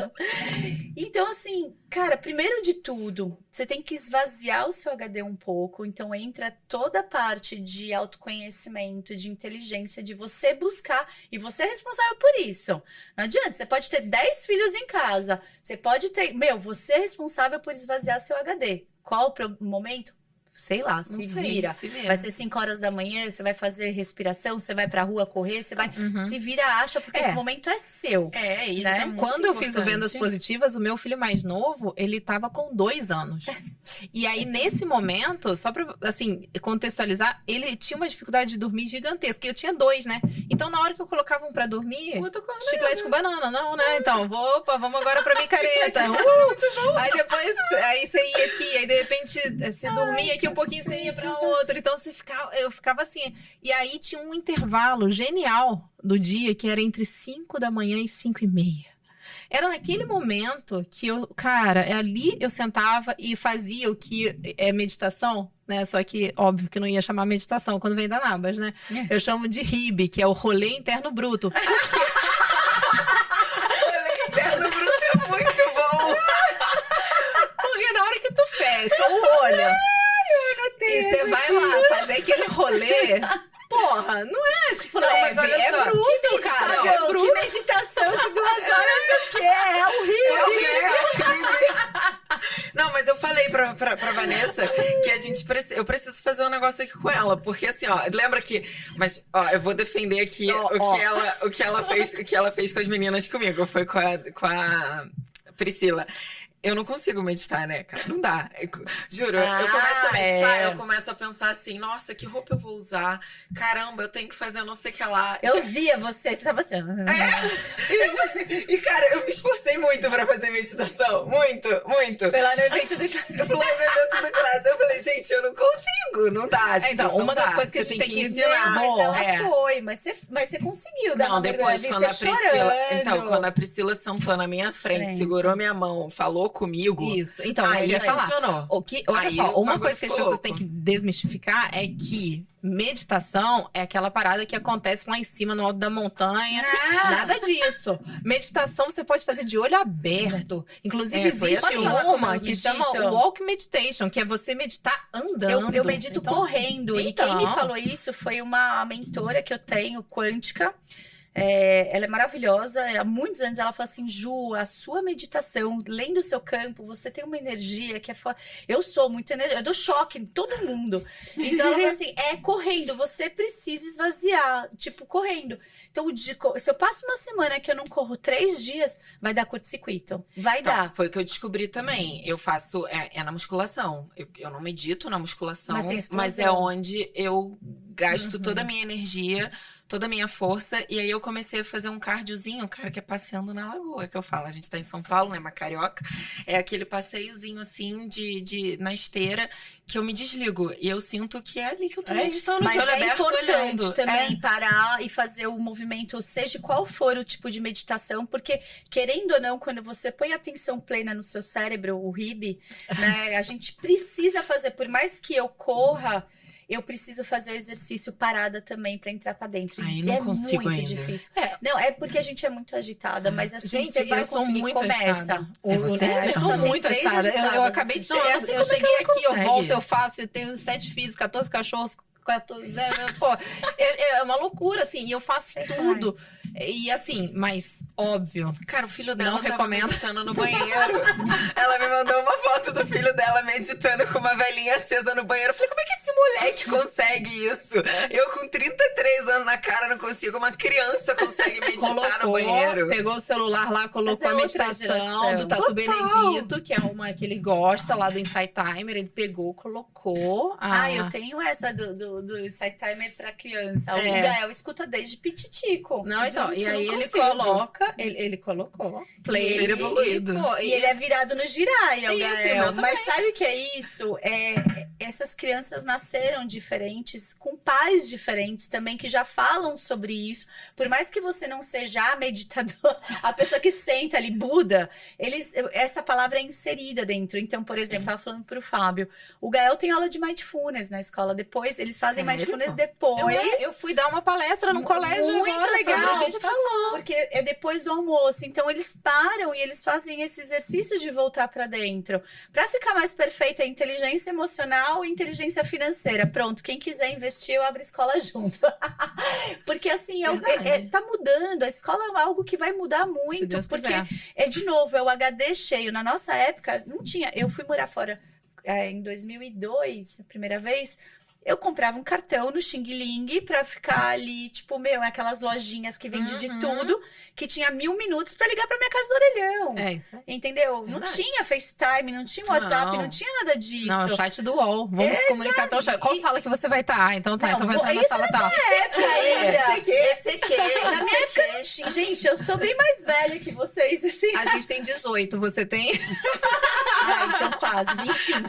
Speaker 2: Então, assim, cara, primeiro de tudo, você tem que esvaziar o seu HD um pouco. Então, entra toda a parte de autoconhecimento, de inteligência, de você buscar. E você é responsável por isso. Não adianta, você pode ter 10 filhos em casa. Você pode ter... você é responsável por esvaziar seu HD. Qual o momento? Sei lá, se vira. Vai ser 5 horas da manhã, você vai fazer respiração, você vai pra rua correr, você vai... Se vira, acha, porque esse momento é seu.
Speaker 3: Isso
Speaker 2: né?
Speaker 3: é muito
Speaker 1: Quando eu fiz o
Speaker 3: importante.
Speaker 1: Vendas Positivas, o meu filho mais novo, ele tava com 2 anos. E aí, nesse momento, só pra, assim, contextualizar, ele tinha uma dificuldade de dormir gigantesca. E eu tinha 2, né? Então, na hora que eu colocava um pra dormir, chiclete com banana, não, né? Então, vamos agora pra micareta. Aí depois, aí você ia aqui, aí de repente, você dormia aqui um pouquinho, você ia pra outro. Então, eu ficava assim. E aí, tinha um intervalo genial do dia, que era entre 5 da manhã e 5:30. Era naquele momento que ali eu sentava e fazia o que é meditação, né? Só que, óbvio, que não ia chamar meditação quando vem da Nabas, né? Eu chamo de RIB, que é o rolê interno bruto.
Speaker 3: Rolê interno bruto é muito bom.
Speaker 1: Porque na hora que tu fecha o olho e você vai lá fazer aquele rolê... Porra, não é tipo leve, é bruto, cara. É bruto.
Speaker 2: Que meditação de 2 horas o quê? É horrível.
Speaker 3: Não, mas eu falei pra Vanessa que eu preciso fazer um negócio aqui com ela. Porque assim, ó, lembra que... Mas, ó, eu vou defender aqui o que ela fez com as meninas comigo. Foi com a Priscila. Eu não consigo meditar, né, cara? Não dá. Juro, eu começo a meditar, eu começo a pensar assim, nossa, que roupa eu vou usar? Caramba, eu tenho que fazer não sei o que lá.
Speaker 2: Eu via você tava assim...
Speaker 3: E, cara, eu me esforcei muito pra fazer meditação. Muito, muito.
Speaker 2: Foi lá no evento do
Speaker 3: Eu fui lá no evento do classe. Eu falei, gente, eu não consigo. Não dá.
Speaker 1: Então, uma das coisas que a gente tem que ensinar.
Speaker 2: Mas ela foi, mas você conseguiu dar
Speaker 3: Não, depois, quando a Priscila...
Speaker 2: chorando.
Speaker 3: Então, quando a Priscila sentou na minha frente, segurou minha mão, falou comigo.
Speaker 1: Isso. Então,
Speaker 3: aí
Speaker 1: eu ia falar.
Speaker 3: funcionou.
Speaker 1: Olha
Speaker 3: Aí
Speaker 1: só,
Speaker 3: o
Speaker 1: uma
Speaker 3: bagulho
Speaker 1: coisa que as
Speaker 3: ficou
Speaker 1: pessoas
Speaker 3: louco.
Speaker 1: têm que desmistificar é que meditação é aquela parada que acontece lá em cima, no alto da montanha. Nada disso. Meditação você pode fazer de olho aberto. Inclusive, existe
Speaker 3: assim.
Speaker 1: uma que chama Walk Meditation, que é você meditar andando.
Speaker 2: Eu medito
Speaker 1: então,
Speaker 2: correndo.
Speaker 1: Assim,
Speaker 2: E quem me falou isso foi uma mentora que eu tenho, quântica. Ela é maravilhosa. Há muitos anos ela fala assim: Ju, a sua meditação, lendo o seu campo, você tem uma energia que é eu sou muito energia, eu dou choque em todo mundo. Então ela fala assim: correndo, você precisa esvaziar, tipo, correndo. Então, se eu passo uma semana que eu não corro 3 dias, vai dar curto-circuito. Vai dar.
Speaker 3: Foi o que eu descobri também. Eu faço, na musculação. Eu não medito na musculação, mas é onde eu gasto toda a minha energia, toda a minha força, e aí eu comecei a fazer um cardiozinho, cara, que é passeando na lagoa, que eu falo. A gente tá em São Paulo, né, uma carioca. É aquele passeiozinho, assim, na esteira, que eu me desligo. E eu sinto que é ali que eu tô meditando,
Speaker 2: mas
Speaker 3: de olho aberto, olhando.
Speaker 2: É importante também parar e fazer o movimento, seja qual for o tipo de meditação, porque, querendo ou não, quando você põe atenção plena no seu cérebro, o RIB, né, a gente precisa fazer, por mais que eu corra, eu preciso fazer o exercício parada também pra entrar pra dentro.
Speaker 3: Aí não consigo
Speaker 2: muito
Speaker 3: ainda.
Speaker 2: difícil. Não, é porque a gente é muito agitada, mas assim,
Speaker 1: gente,
Speaker 2: você vai
Speaker 1: eu sou
Speaker 2: conseguir,
Speaker 1: muito
Speaker 2: começa.
Speaker 1: Eu sou muito agitada. Eu acabei de chegar, eu cheguei aqui, eu volto, eu faço, eu tenho 7 filhos, 14 cachorros, 14, pô, é uma loucura, assim, e eu faço tudo. E assim, mas óbvio.
Speaker 3: Cara, o filho dela
Speaker 1: Não
Speaker 3: tava
Speaker 1: recomendo.
Speaker 3: meditando no banheiro. Ela me mandou uma foto do filho dela meditando com uma velhinha acesa no banheiro. Eu falei, como é que esse moleque consegue isso? Eu com 33 anos na cara não consigo. Uma criança consegue meditar no banheiro.
Speaker 1: Pegou o celular lá, colocou a
Speaker 2: Mas é outra
Speaker 1: meditação
Speaker 2: geração.
Speaker 1: do Tatu
Speaker 3: Total.
Speaker 1: Benedito, que é uma que ele gosta lá do Insight Timer. Ele pegou, colocou.
Speaker 2: Eu tenho essa do Insight Timer pra criança. O
Speaker 1: É.
Speaker 2: Gael escuta desde pititico.
Speaker 1: Não, então,
Speaker 2: Gente,
Speaker 1: e
Speaker 2: eu
Speaker 1: aí
Speaker 2: não
Speaker 1: ele
Speaker 2: consigo.
Speaker 1: coloca, ele colocou. Play.
Speaker 3: Ser evoluído.
Speaker 1: Pô,
Speaker 2: E ele é virado no giraia, o
Speaker 1: Isso,
Speaker 2: Gael.
Speaker 1: o meu também.
Speaker 2: Mas sabe o que é isso? Essas crianças nasceram diferentes, com pais diferentes também, que já falam sobre isso. Por mais que você não seja meditador, a pessoa que senta ali, Buda, essa palavra é inserida dentro. Então, por exemplo, tava falando pro Fábio, o Gael tem aula de mindfulness na escola. Depois, eles fazem
Speaker 3: Sério?
Speaker 2: mindfulness depois.
Speaker 1: Eu fui dar uma palestra no colégio
Speaker 2: Muito
Speaker 1: agora
Speaker 2: legal,
Speaker 1: sobre meditação.
Speaker 2: porque é depois do almoço. Então eles param e eles fazem esse exercício de voltar para dentro, para ficar mais perfeita a inteligência emocional e inteligência financeira. Pronto, quem quiser investir, eu abro escola junto. Porque assim,
Speaker 3: Verdade.
Speaker 2: tá mudando. A escola é algo que vai mudar
Speaker 1: Se
Speaker 2: muito,
Speaker 1: Deus
Speaker 2: porque
Speaker 1: quiser.
Speaker 2: de novo, é o HD cheio. Na nossa época, não tinha. Eu fui morar fora em 2002, a primeira vez. Eu comprava um cartão no Xing Ling pra ficar ali, tipo, aquelas lojinhas que vende de tudo, que tinha 1000 minutos pra ligar pra minha casa do orelhão.
Speaker 1: É isso aí.
Speaker 2: Entendeu? Não
Speaker 3: Verdade.
Speaker 2: tinha FaceTime, não tinha WhatsApp,
Speaker 3: Não.
Speaker 2: não tinha nada disso.
Speaker 1: Não, o chat do UOL. Vamos se comunicar pelo chat. Qual sala que você vai estar? Ah, então tá.
Speaker 2: Não,
Speaker 1: Então vai entrar na
Speaker 2: isso
Speaker 1: sala tal.
Speaker 2: Na minha época não tinha. Gente, eu sou bem mais velha que vocês, assim.
Speaker 1: A gente tem 18, você tem?
Speaker 2: Então quase, 25.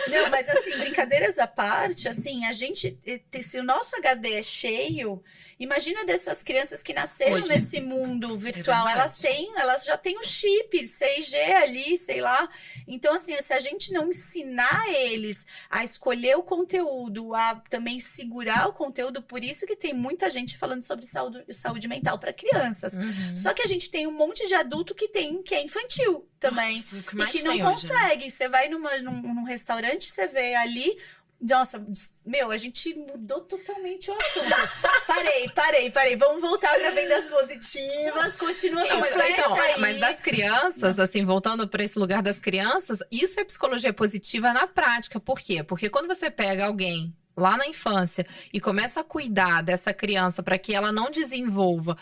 Speaker 2: Não, mas assim, brincadeiras à parte, assim, a gente, se o nosso HD é cheio, imagina dessas crianças que nasceram
Speaker 3: Hoje.
Speaker 2: nesse mundo virtual,
Speaker 3: verdade.
Speaker 2: elas já têm um chip 6G ali, sei lá. Então, assim, se a gente não ensinar eles a escolher o conteúdo, a também segurar o conteúdo, por isso que tem muita gente falando sobre saúde mental para crianças. Só que a gente tem um monte de adulto que é infantil também.
Speaker 3: Nossa, o que
Speaker 2: E
Speaker 3: mais
Speaker 2: que não
Speaker 3: tem hoje, né?
Speaker 2: consegue. Você vai num restaurante, você vê ali. Nossa, a gente mudou totalmente o assunto. Parei. Vamos voltar para vendas positivas. Continua com
Speaker 1: Isso, então, mas das crianças, assim, voltando para esse lugar das crianças, isso é psicologia positiva na prática. Por quê? Porque quando você pega alguém lá na infância e começa a cuidar dessa criança para que ela não desenvolva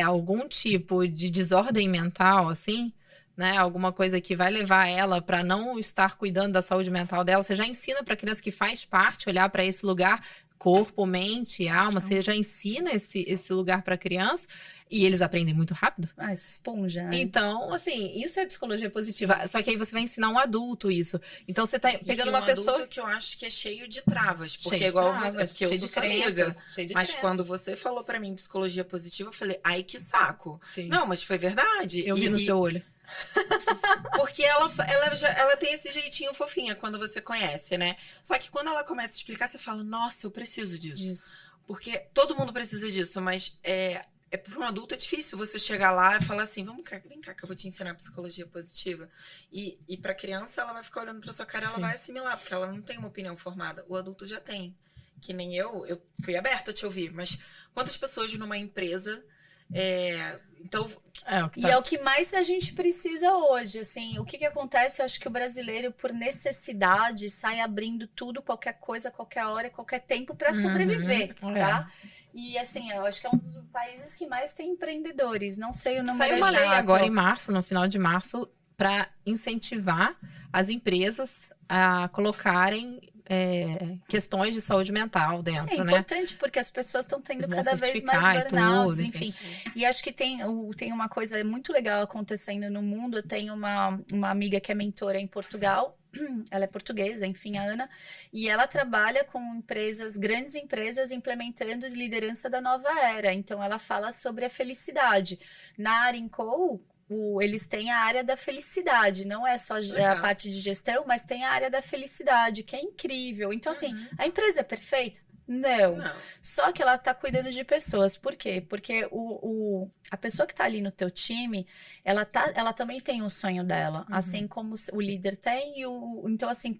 Speaker 1: algum tipo de desordem mental, assim, né? Alguma coisa que vai levar ela para não estar cuidando da saúde mental dela, você já ensina para a criança que faz parte olhar para esse lugar, corpo, mente, alma, você já ensina esse lugar para a criança e eles aprendem muito rápido.
Speaker 2: Esponja, né?
Speaker 1: Então, assim, isso é psicologia positiva. Só que aí você vai ensinar um adulto isso. Então você tá pegando uma pessoa
Speaker 3: adulto que eu acho que é cheio de travas, porque
Speaker 1: cheio de
Speaker 3: igual
Speaker 1: travas,
Speaker 3: você, porque eu
Speaker 1: cheio
Speaker 3: sou
Speaker 1: de
Speaker 3: sua amiga.
Speaker 1: crenças, cheio de
Speaker 3: Mas
Speaker 1: crenças.
Speaker 3: quando você falou pra mim psicologia positiva, eu falei, ai que saco.
Speaker 1: Sim.
Speaker 3: Não, mas foi verdade.
Speaker 1: Eu vi no seu olho.
Speaker 3: Porque ela tem esse jeitinho fofinha quando você conhece, né? Só que quando ela começa a explicar, você fala, nossa, eu preciso disso.
Speaker 2: Isso.
Speaker 3: Porque todo mundo precisa disso, mas para um adulto é difícil você chegar lá e falar assim, vem cá que eu vou te ensinar psicologia positiva. E para criança, ela vai ficar olhando para sua cara e ela vai assimilar, porque ela não tem uma opinião formada. O adulto já tem. Que nem eu fui aberta a te ouvir, mas quantas pessoas numa empresa... Então,
Speaker 2: E é o que mais a gente precisa hoje, assim, o que acontece, eu acho que o brasileiro, por necessidade, sai abrindo tudo, qualquer coisa, qualquer hora, qualquer tempo para sobreviver, tá? E assim, eu acho que é um dos países que mais tem empreendedores, não sei o número
Speaker 1: Saiu uma lei
Speaker 2: exato.
Speaker 1: agora em março, no final de março, para incentivar as empresas a colocarem questões de saúde mental dentro,
Speaker 2: Sim, é
Speaker 1: né?
Speaker 2: importante porque as pessoas estão tendo
Speaker 1: Vão
Speaker 2: cada vez
Speaker 1: certificar
Speaker 2: mais
Speaker 1: e
Speaker 2: burnouts,
Speaker 1: tudo,
Speaker 2: enfim. E acho que tem uma coisa muito legal acontecendo no mundo. Eu tenho uma amiga que é mentora em Portugal. Ela é portuguesa, enfim, a Ana. E ela trabalha com grandes empresas, implementando liderança da nova era. Então, ela fala sobre a felicidade. Na Arinco, eles têm a área da felicidade, não é só a parte de gestão, mas tem a área da felicidade, que é incrível. Então, assim, a empresa é perfeita? Não.
Speaker 3: Não.
Speaker 2: Só que ela tá cuidando de pessoas. Por quê? Porque a pessoa que tá ali no teu time, ela também tem o sonho dela, assim como o líder tem. Então, assim,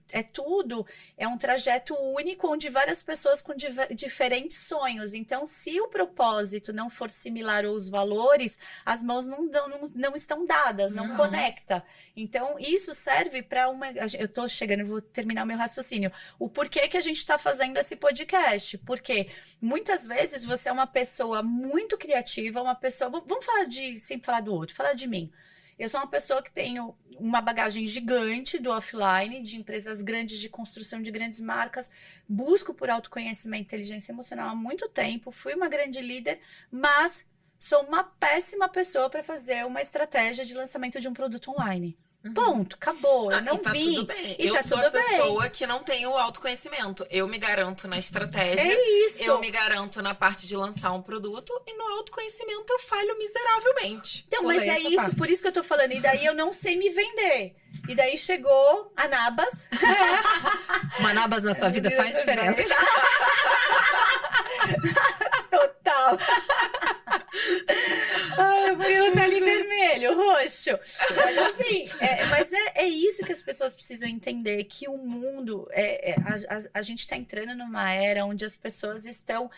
Speaker 2: é um trajeto único onde várias pessoas com diferentes sonhos. Então, se o propósito não for similar ou os valores, as mãos não estão dadas, não conecta. Então, isso serve para uma... Eu tô chegando, vou terminar o meu raciocínio. O porquê que a gente tá fazendo esse podcast? Porque muitas vezes você é uma pessoa muito criativa, uma pessoa... Vamos falar sem falar do outro, falar de mim. Eu sou uma pessoa que tenho uma bagagem gigante do offline, de empresas grandes, de construção de grandes marcas, busco por autoconhecimento e inteligência emocional há muito tempo, fui uma grande líder, mas sou uma péssima pessoa para fazer uma estratégia de lançamento de um produto online. Ponto, acabou, eu não
Speaker 3: e tá
Speaker 2: vim.
Speaker 3: tudo bem.
Speaker 2: E
Speaker 3: Eu
Speaker 2: tá
Speaker 3: sou
Speaker 2: tudo
Speaker 3: a pessoa que não tem o autoconhecimento. Eu me garanto na estratégia.
Speaker 2: É isso.
Speaker 3: Eu me garanto na parte de lançar um produto e no autoconhecimento eu falho miseravelmente.
Speaker 2: Então, mas é isso,
Speaker 1: parte.
Speaker 2: por isso que eu tô falando. E daí eu não sei me vender. E daí chegou a Nabas.
Speaker 1: Uma Nabas na sua vida faz diferença.
Speaker 2: Total. Ai, eu vou estar ali vermelho, roxo. Mas assim, é isso que as pessoas precisam entender, que o mundo, a gente está entrando numa era onde as pessoas estão...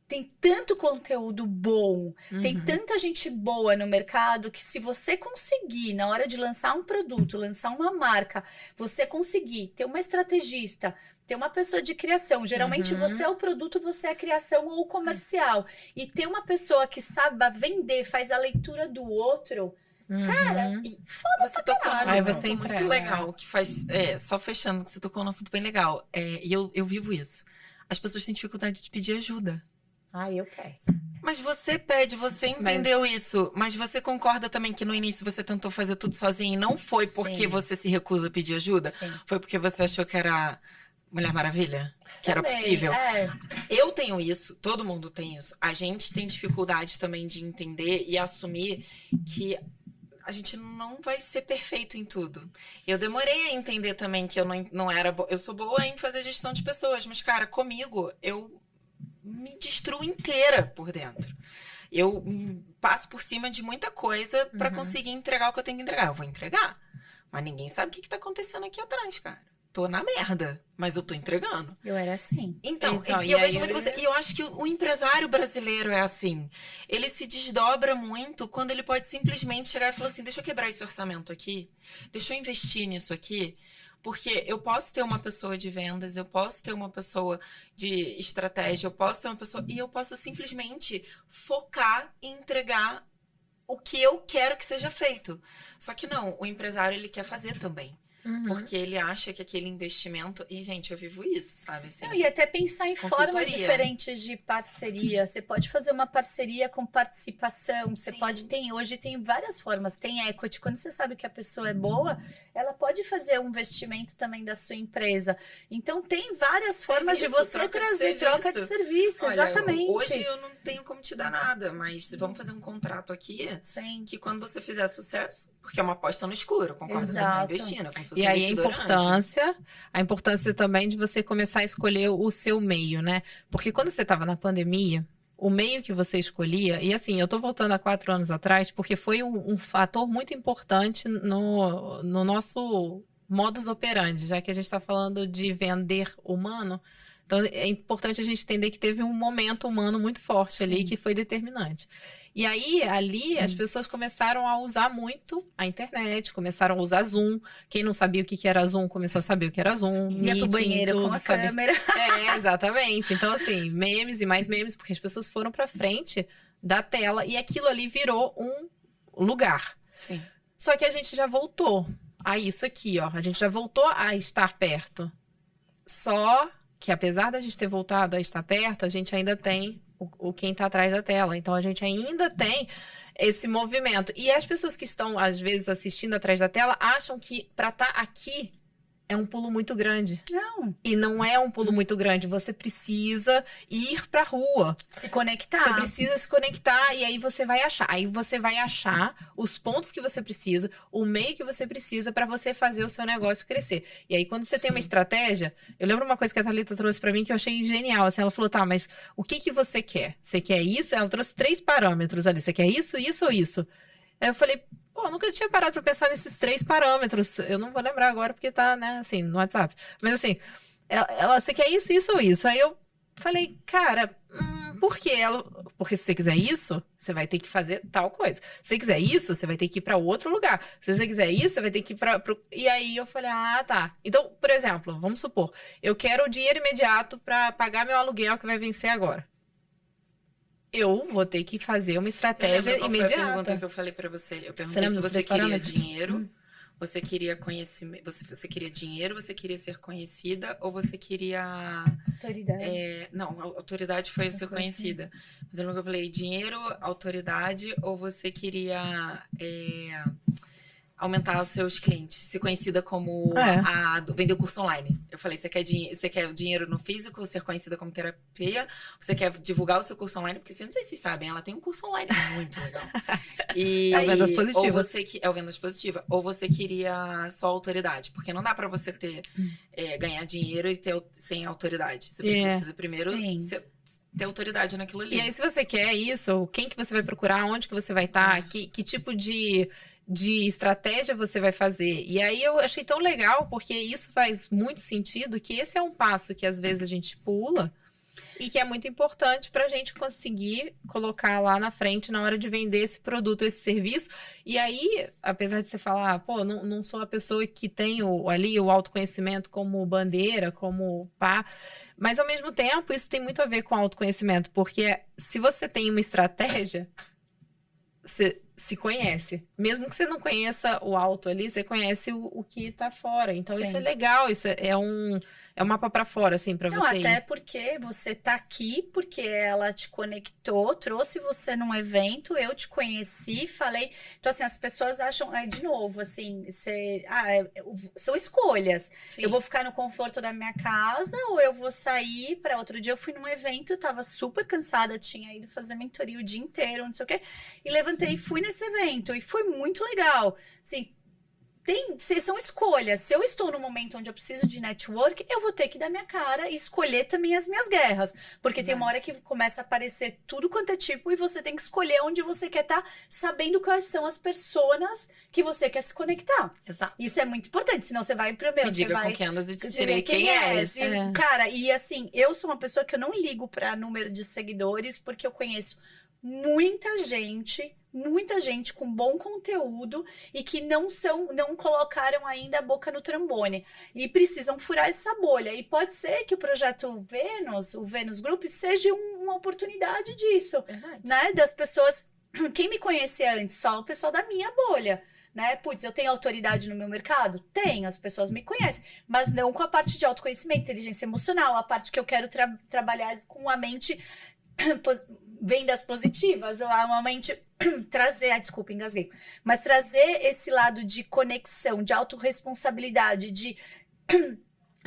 Speaker 2: Tem tanto conteúdo bom, tem tanta gente boa no mercado, que se você conseguir, na hora de lançar um produto, lançar uma marca, você conseguir ter uma estrategista, ter uma pessoa de criação, geralmente você é o produto, você é a criação ou o comercial, e ter uma pessoa que saiba vender, faz a leitura do outro, cara, foda
Speaker 3: Você tocou num
Speaker 1: Aí você
Speaker 3: assunto muito
Speaker 1: entrega.
Speaker 3: legal, que faz... só fechando, que você tocou num assunto bem legal. E eu vivo isso. As pessoas têm dificuldade de pedir ajuda.
Speaker 2: Ai, eu peço.
Speaker 3: Mas você pede, você entendeu isso. Mas você concorda também que no início você tentou fazer tudo sozinho e não foi porque
Speaker 2: Sim.
Speaker 3: você se recusa a pedir ajuda?
Speaker 2: Sim.
Speaker 3: Foi porque você achou que era Mulher Maravilha? Que era
Speaker 2: Também,
Speaker 3: possível?
Speaker 2: é.
Speaker 3: Eu tenho isso, todo mundo tem isso. A gente tem dificuldade também de entender e assumir que a gente não vai ser perfeito em tudo. Eu demorei a entender também que eu não era boa. Eu sou boa em fazer gestão de pessoas, mas, cara, comigo, eu me destruo inteira por dentro. Eu passo por cima de muita coisa pra conseguir entregar o que eu tenho que entregar. Eu vou entregar, mas ninguém sabe o que tá acontecendo aqui atrás, cara. Tô na merda, mas eu tô entregando.
Speaker 2: Eu era assim.
Speaker 3: Então
Speaker 1: e
Speaker 3: eu
Speaker 1: aí
Speaker 3: vejo muito você. E eu acho que o empresário brasileiro é assim. Ele se desdobra muito quando ele pode simplesmente chegar e falar assim: deixa eu quebrar esse orçamento aqui, deixa eu investir nisso aqui. Porque eu posso ter uma pessoa de vendas, eu posso ter uma pessoa de estratégia, eu posso ter uma pessoa... E eu posso simplesmente focar e entregar o que eu quero que seja feito. Só que não, o empresário, ele quer fazer também. Porque ele acha que aquele investimento... E, gente, eu vivo isso, sabe? Assim,
Speaker 2: Não, e até pensar em formas
Speaker 3: consultoria.
Speaker 2: diferentes de parceria. Você pode fazer uma parceria com participação. Você
Speaker 3: Sim.
Speaker 2: pode... Hoje tem várias formas. Tem equity. Quando você sabe que a pessoa é boa, ela pode fazer um investimento também da sua empresa. Então, tem várias formas de
Speaker 3: Serviço,
Speaker 2: você
Speaker 3: troca de
Speaker 2: trazer troca de serviço.
Speaker 3: Olha,
Speaker 2: Exatamente.
Speaker 3: Hoje eu não tenho como te dar nada, mas vamos fazer um contrato aqui
Speaker 2: Sim.
Speaker 3: que quando você fizer sucesso, porque é uma aposta no escuro, concorda? Você tá
Speaker 2: Exato.
Speaker 3: investindo, é como se fosse
Speaker 1: E
Speaker 3: um
Speaker 1: aí
Speaker 3: investidor
Speaker 1: a importância também de você começar a escolher o seu meio, né? Porque quando você estava na pandemia, o meio que você escolhia, e assim, eu tô voltando a 4 anos atrás, porque foi um fator muito importante no nosso modus operandi, já que a gente está falando de vender humano. Então, é importante a gente entender que teve um momento humano muito forte ali, que foi determinante. E aí, ali, as pessoas começaram a usar muito a internet, começaram a usar Zoom. Quem não sabia o que era Zoom, começou a saber o que era Zoom.
Speaker 2: Ia pro
Speaker 1: Meeting,
Speaker 2: banheiro
Speaker 1: tudo,
Speaker 2: com a
Speaker 1: sabe?
Speaker 2: câmera.
Speaker 1: Exatamente. Então, assim, memes e mais memes, porque as pessoas foram pra frente da tela e aquilo ali virou um lugar.
Speaker 3: Sim.
Speaker 1: Só que a gente já voltou a isso aqui, ó. A gente já voltou a estar perto. Só que apesar da gente ter voltado a estar perto, a gente ainda tem o quem tá atrás da tela. Então, a gente ainda tem esse movimento. E as pessoas que estão, às vezes, assistindo atrás da tela, acham que para estar aqui é um pulo muito grande.
Speaker 2: Não.
Speaker 1: E não é um pulo muito grande. Você precisa ir pra rua.
Speaker 2: Se conectar.
Speaker 1: Você precisa se conectar e aí você vai achar. Aí você vai achar os pontos que você precisa, o meio que você precisa para você fazer o seu negócio crescer. E aí, quando você tem uma estratégia, eu lembro uma coisa que a Thalita trouxe para mim que eu achei genial. Assim, ela falou, tá, mas o que que você quer? Você quer isso? Ela trouxe 3 parâmetros ali. Você quer isso, isso ou isso? Aí eu falei, pô, eu nunca tinha parado pra pensar nesses 3 parâmetros. Eu não vou lembrar agora porque tá, né, assim, no WhatsApp. Mas assim, você quer isso, isso ou isso? Aí eu falei, cara, por quê? Porque se você quiser isso, você vai ter que fazer tal coisa. Se você quiser isso, você vai ter que ir pra outro lugar. Se você quiser isso, você vai ter que ir E aí eu falei, ah, tá. Então, por exemplo, vamos supor, eu quero dinheiro imediato pra pagar meu aluguel que vai vencer agora. Eu vou ter que fazer uma estratégia
Speaker 3: qual
Speaker 1: imediata.
Speaker 3: Foi a pergunta que eu falei pra você. Eu perguntei
Speaker 1: lembra
Speaker 3: se
Speaker 1: dos
Speaker 3: você
Speaker 1: 3
Speaker 3: queria
Speaker 1: parâmetros?
Speaker 3: dinheiro, você queria conhecimento, você queria dinheiro, você queria ser conhecida ou você queria
Speaker 2: Autoridade.
Speaker 3: não, a autoridade foi ser conhecida. Mas eu nunca falei dinheiro, autoridade ou você queria aumentar os seus clientes, ser conhecida como vender o curso online. Eu falei, você quer dinheiro no físico, ser conhecida como terapia, você quer divulgar o seu curso online, porque não sei se vocês sabem, ela tem um curso online muito legal.
Speaker 1: É o Vendas Positivas.
Speaker 3: É o Vendas Positiva. Ou você queria só autoridade, porque não dá pra você ganhar dinheiro e ter sem autoridade. Você precisa primeiro ter autoridade naquilo ali.
Speaker 1: E aí, se você quer isso, quem que você vai procurar, onde que você vai estar, que tipo de estratégia você vai fazer. E aí eu achei tão legal, porque isso faz muito sentido, que esse é um passo que às vezes a gente pula e que é muito importante para a gente conseguir colocar lá na frente na hora de vender esse produto, esse serviço. E aí, apesar de você falar, pô, não sou a pessoa que tem ali o autoconhecimento como bandeira, como pá, mas ao mesmo tempo isso tem muito a ver com autoconhecimento, porque se você tem uma estratégia, você se conhece. Mesmo que você não conheça o alto ali, você conhece o que tá fora. Então, isso é legal, isso é um mapa pra fora, assim, pra você ir.
Speaker 2: Até porque você tá aqui, porque ela te conectou, trouxe você num evento, eu te conheci, falei. Então, assim, as pessoas acham, de novo, assim, são escolhas. Sim. Eu vou ficar no conforto da minha casa ou eu vou sair para outro dia. Eu fui num evento, eu tava super cansada, tinha ido fazer mentoria o dia inteiro, não sei o quê, e levantei e fui nesse evento, e foi muito legal. Assim, são escolhas. Se eu estou num momento onde eu preciso de network, eu vou ter que dar minha cara e escolher também as minhas guerras. Porque tem uma hora que começa a aparecer tudo quanto é tipo e você tem que escolher onde você quer estar, sabendo quais são as personas que você quer se conectar.
Speaker 3: Exato.
Speaker 2: Isso é muito importante, senão você vai pro meu.
Speaker 3: Me diga com quem andas e te direi quem és.
Speaker 2: Cara, e assim, eu sou uma pessoa que eu não ligo pra número de seguidores, porque eu conheço muita gente com bom conteúdo e que não colocaram ainda a boca no trombone e precisam furar essa bolha. E pode ser que o projeto Vênus, o Vênus Group, seja uma oportunidade disso, né? Das pessoas, quem me conhecia antes, só o pessoal da minha bolha, né? Putz, eu tenho autoridade no meu mercado? Tenho, as pessoas me conhecem, mas não com a parte de autoconhecimento, inteligência emocional, a parte que eu quero trabalhar com a mente vendas positivas, ou uma mente trazer, desculpa, engasguei, mas trazer esse lado de conexão, de autorresponsabilidade, de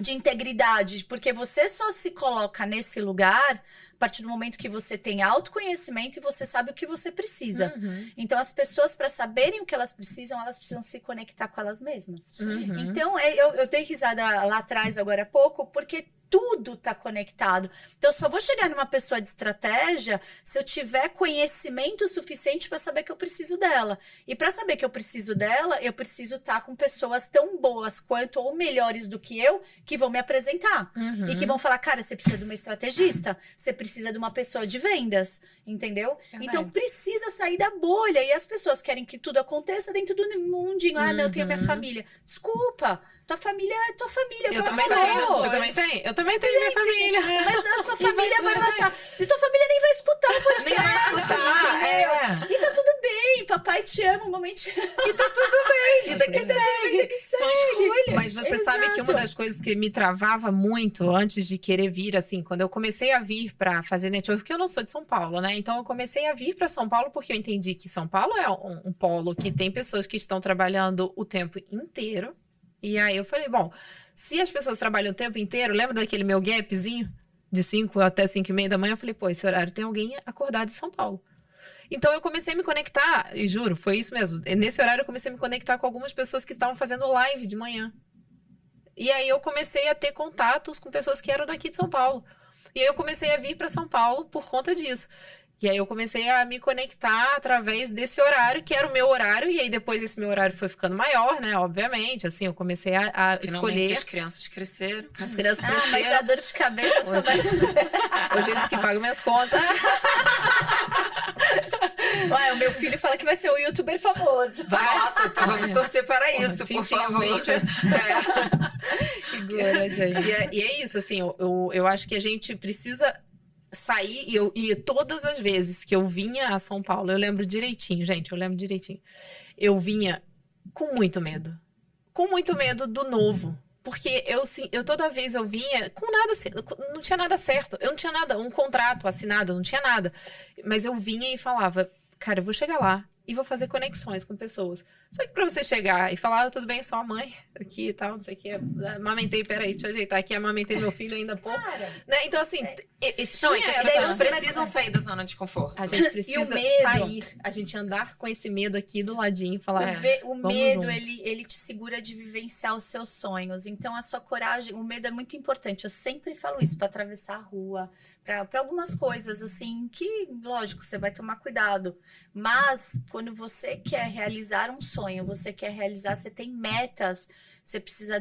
Speaker 2: integridade, porque você só se coloca nesse lugar a partir do momento que você tem autoconhecimento e você sabe o que você precisa. Então, as pessoas, para saberem o que elas precisam se conectar com elas mesmas. Então, eu dei risada lá atrás, agora há pouco, porque tudo tá conectado. Então, eu só vou chegar numa pessoa de estratégia se eu tiver conhecimento suficiente para saber que eu preciso dela. E para saber que eu preciso dela, eu preciso estar com pessoas tão boas quanto ou melhores do que eu, que vão me apresentar. E que vão falar, cara, você precisa de uma estrategista, você precisa de uma pessoa de vendas, entendeu? Verdade. Então, precisa sair da bolha. E as pessoas querem que tudo aconteça dentro do mundinho. Ah, não, eu tenho a minha família. Desculpa. Tua família é tua família.
Speaker 1: Eu também tenho. Você também tem? Eu também tenho minha família.
Speaker 2: Mas a sua família vai passar. Se tua família nem vai escutar o podcast.
Speaker 3: Nem vai escutar.
Speaker 2: E tá tudo bem. Papai te ama, mamãe te ama.
Speaker 3: E tá tudo bem.
Speaker 2: Vida que segue.
Speaker 3: São escolhas.
Speaker 1: Mas você sabe que uma das coisas que me travava muito antes de querer vir, assim, quando eu comecei a vir pra fazer network, porque eu não sou de São Paulo, né? Então eu comecei a vir pra São Paulo porque eu entendi que São Paulo é um polo que tem pessoas que estão trabalhando o tempo inteiro. E aí eu falei, bom, se as pessoas trabalham o tempo inteiro, lembra daquele meu gapzinho? De 5 até 5:30 da manhã, eu falei, pô, esse horário tem alguém acordado em São Paulo. Então eu comecei a me conectar, e juro, foi isso mesmo. Nesse horário eu comecei a me conectar com algumas pessoas que estavam fazendo live de manhã. E aí eu comecei a ter contatos com pessoas que eram daqui de São Paulo. E aí eu comecei a vir para São Paulo por conta disso. E aí eu comecei a me conectar através desse horário, que era o meu horário, e aí depois esse meu horário foi ficando maior, né? Obviamente, assim, eu comecei a
Speaker 3: Finalmente
Speaker 1: escolher.
Speaker 3: as crianças cresceram.
Speaker 1: As crianças
Speaker 2: Ah, mas
Speaker 1: cresceram.
Speaker 2: a dor de cabeça só
Speaker 1: Hoje,
Speaker 2: vai...
Speaker 1: hoje eles que pagam minhas contas.
Speaker 2: Ué, o meu filho fala que vai ser um youtuber famoso.
Speaker 3: Nossa, então vamos torcer para isso,
Speaker 1: Porra,
Speaker 3: por
Speaker 1: Tintin
Speaker 3: favor.
Speaker 1: Avenger.
Speaker 3: É.
Speaker 1: Figura, gente. E é isso, assim, eu acho que a gente precisa sair, e todas as vezes que eu vinha a São Paulo, eu lembro direitinho, gente, eu lembro direitinho. Eu vinha com muito medo. Com muito medo do novo. Porque eu toda vez eu vinha com nada, não tinha nada certo. Eu não tinha nada, um contrato assinado, não tinha nada. Mas eu vinha e falava, cara, eu vou chegar lá e vou fazer conexões com pessoas. Só que pra você chegar e falar, tudo bem, sou a mãe aqui e tal, não sei o que, amamentei, peraí, deixa eu ajeitar aqui, amamentei meu filho ainda há pouco.
Speaker 2: Cara,
Speaker 1: Né? Então, assim,
Speaker 3: Não,
Speaker 1: tinha
Speaker 3: é que as
Speaker 1: essa...
Speaker 3: pessoas precisam sair da zona de conforto.
Speaker 1: A gente precisa
Speaker 2: medo?
Speaker 1: sair, a gente andar com esse medo aqui do ladinho e falar,
Speaker 2: O
Speaker 1: vamos
Speaker 2: medo,
Speaker 1: junto.
Speaker 2: ele te segura de vivenciar os seus sonhos. Então, a sua coragem, o medo é muito importante. Eu sempre falo isso para atravessar a rua, para algumas coisas, assim, que, lógico, você vai tomar cuidado. Mas, quando você quer realizar um sonho, você quer realizar, você tem metas, você precisa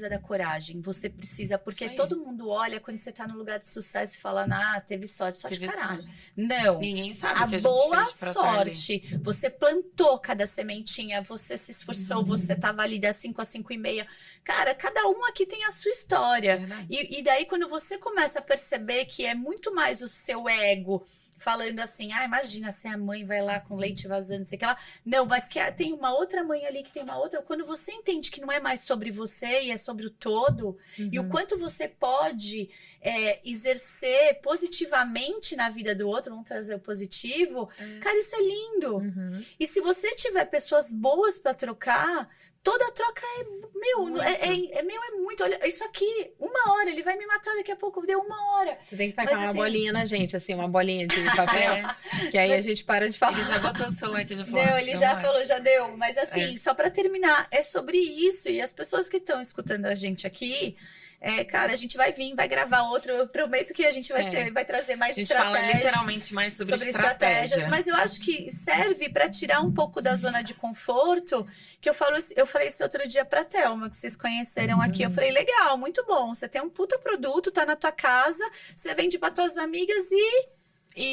Speaker 2: da coragem. Você precisa, porque
Speaker 3: Isso aí.
Speaker 2: todo mundo olha quando você tá no lugar de sucesso e fala, ah, teve sorte
Speaker 3: Teve
Speaker 2: caralho.
Speaker 3: sorte.
Speaker 2: Não.
Speaker 3: Ninguém sabe
Speaker 2: A
Speaker 3: o que a gente
Speaker 2: boa
Speaker 3: fez pra estar ali.
Speaker 2: sorte, você plantou cada sementinha, você se esforçou, você tava ali das 5 às 5:30. Cara, cada um aqui tem a sua história.
Speaker 3: Verdade.
Speaker 2: E daí, quando você começa a perceber que é muito mais o seu ego falando assim, ah, imagina se a mãe vai lá com leite vazando, não sei o que lá. Não, mas que tem uma outra mãe ali que tem uma outra. Quando você entende que não é mais sobre você e é sobre o todo, e o quanto você pode exercer positivamente na vida do outro, vamos trazer o positivo, cara, isso é lindo.
Speaker 1: Uhum.
Speaker 2: E se você tiver pessoas boas para trocar, toda troca é meu,
Speaker 3: Muito.
Speaker 2: é muito. Olha, isso aqui, 1 hora, ele vai me matar daqui a pouco, deu 1 hora.
Speaker 1: Você tem que tacar
Speaker 2: Mas,
Speaker 1: uma
Speaker 2: assim,
Speaker 1: bolinha na gente, assim, uma bolinha de papel, que aí a gente para de falar.
Speaker 3: Ele já botou o celular aqui, já falou.
Speaker 2: Não, ele
Speaker 3: "Não
Speaker 2: já
Speaker 3: vai."
Speaker 2: falou, já deu. Mas assim, só para terminar, é sobre isso. E as pessoas que estão escutando a gente aqui, cara, a gente vai vir, vai gravar outro. Eu prometo que a gente vai trazer mais
Speaker 3: A gente fala
Speaker 2: estratégia.
Speaker 3: literalmente mais sobre
Speaker 2: Estratégias,
Speaker 3: estratégia.
Speaker 2: mas eu acho que serve para tirar um pouco da zona de conforto, que eu falei isso outro dia para Thelma, que vocês conheceram aqui. Eu falei, legal, muito bom. Você tem um puta produto, tá na tua casa, você vende para tuas amigas e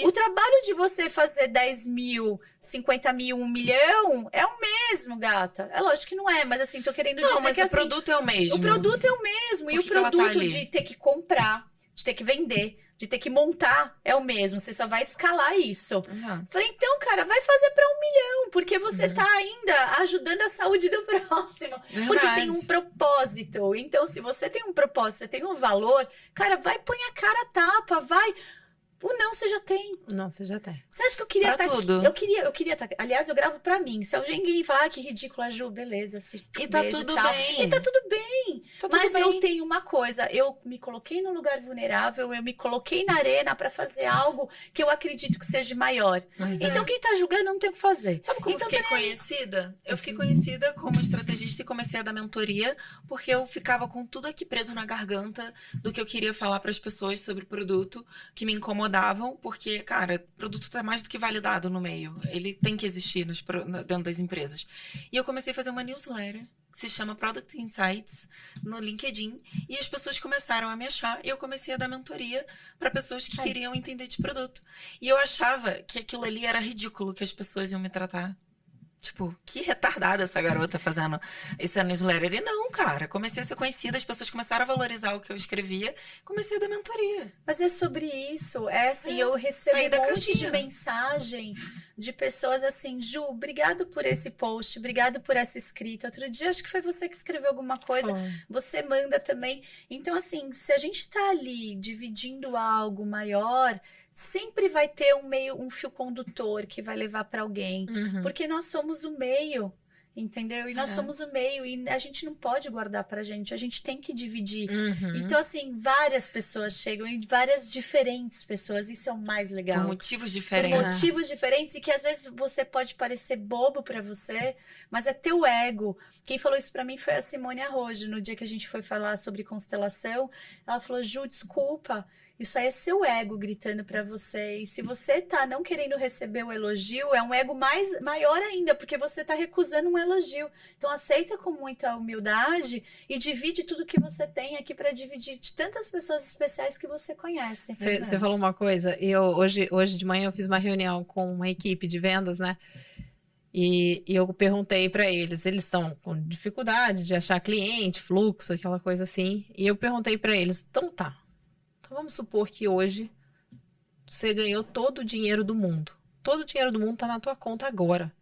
Speaker 2: o trabalho de você fazer 10 mil, 50 mil, 1 milhão é o mesmo, gata. É lógico que não é, mas assim, tô querendo
Speaker 3: Não,
Speaker 2: dizer
Speaker 3: mas
Speaker 2: que
Speaker 3: o
Speaker 2: assim,
Speaker 3: produto é o mesmo.
Speaker 2: o produto é o mesmo. E
Speaker 3: Por
Speaker 2: o
Speaker 3: que ela tá
Speaker 2: produto
Speaker 3: ali?
Speaker 2: de ter que comprar, de ter que vender, de ter que montar é o mesmo. Você só vai escalar isso.
Speaker 3: Exato.
Speaker 2: Falei, então, cara, vai fazer para 1 milhão, porque você tá ainda ajudando a saúde do próximo. Porque tem um propósito. Então, se você tem um propósito, você tem um valor, cara, vai, põe a cara a tapa, vai. O não você já tem.
Speaker 1: Não, você já tem.
Speaker 2: Você acha que eu queria
Speaker 3: Pra
Speaker 2: estar
Speaker 3: tudo.
Speaker 2: Eu queria estar. Aliás, eu gravo pra mim. Se alguém falar, que ridícula, Ju, beleza.
Speaker 3: E tá
Speaker 2: beijo,
Speaker 3: tudo
Speaker 2: tchau.
Speaker 3: bem.
Speaker 2: E tá tudo bem.
Speaker 3: Tá tudo
Speaker 2: Mas
Speaker 3: bem.
Speaker 2: eu tenho uma coisa, eu me coloquei num lugar vulnerável, eu me coloquei na arena pra fazer algo que eu acredito que seja maior.
Speaker 1: Mas
Speaker 2: Então, quem tá julgando não tem o que fazer.
Speaker 3: Sabe como
Speaker 2: Então,
Speaker 3: eu fiquei conhecida? Eu fiquei conhecida como estrategista e comecei a dar mentoria porque eu ficava com tudo aqui preso na garganta do que eu queria falar para as pessoas sobre o produto, que me incomodavam, porque, cara, o produto tá mais do que validado no meio. Ele tem que existir dentro das empresas. E eu comecei a fazer uma newsletter que se chama Product Insights no LinkedIn, e as pessoas começaram a me achar, e eu comecei a dar mentoria para pessoas que queriam entender de produto. E eu achava que aquilo ali era ridículo, que as pessoas iam me tratar. Tipo, que retardada essa garota fazendo esse newsletter. E não, cara, comecei a ser conhecida, as pessoas começaram a valorizar o que eu escrevia, comecei a dar mentoria.
Speaker 2: Mas é sobre isso. É assim, eu
Speaker 3: sair
Speaker 2: recebo
Speaker 3: da
Speaker 2: um monte de
Speaker 3: caixinha.
Speaker 2: mensagem de pessoas assim, Ju, obrigado por esse post, obrigado por essa escrita. Outro dia, acho que foi você que escreveu alguma coisa, você manda também. Então, assim, se a gente tá ali dividindo algo maior, sempre vai ter um fio condutor que vai levar para alguém.
Speaker 1: Uhum.
Speaker 2: Porque nós somos o meio. Entendeu? E nós somos o meio e a gente não pode guardar pra gente, a gente tem que dividir.
Speaker 1: Uhum.
Speaker 2: Então, assim, várias pessoas chegam e várias diferentes pessoas, isso é o mais legal.
Speaker 3: Com motivos
Speaker 2: Por
Speaker 3: diferentes.
Speaker 2: motivos diferentes e que às vezes você pode parecer bobo pra você, mas é teu ego. Quem falou isso pra mim foi a Simone Arrojo, no dia que a gente foi falar sobre constelação. Ela falou: Ju, desculpa, isso aí é seu ego gritando pra você. E se você tá não querendo receber o elogio, é um ego maior ainda, porque você tá recusando um elogio. Então aceita com muita humildade e divide tudo que você tem aqui pra dividir de tantas pessoas especiais que você conhece.
Speaker 1: Você falou uma coisa, hoje de manhã eu fiz uma reunião com uma equipe de vendas, né? E eu perguntei para eles estão com dificuldade de achar cliente, fluxo, aquela coisa assim. E eu perguntei para eles, então tá. Então vamos supor que hoje você ganhou todo o dinheiro do mundo. Todo o dinheiro do mundo tá na tua conta agora.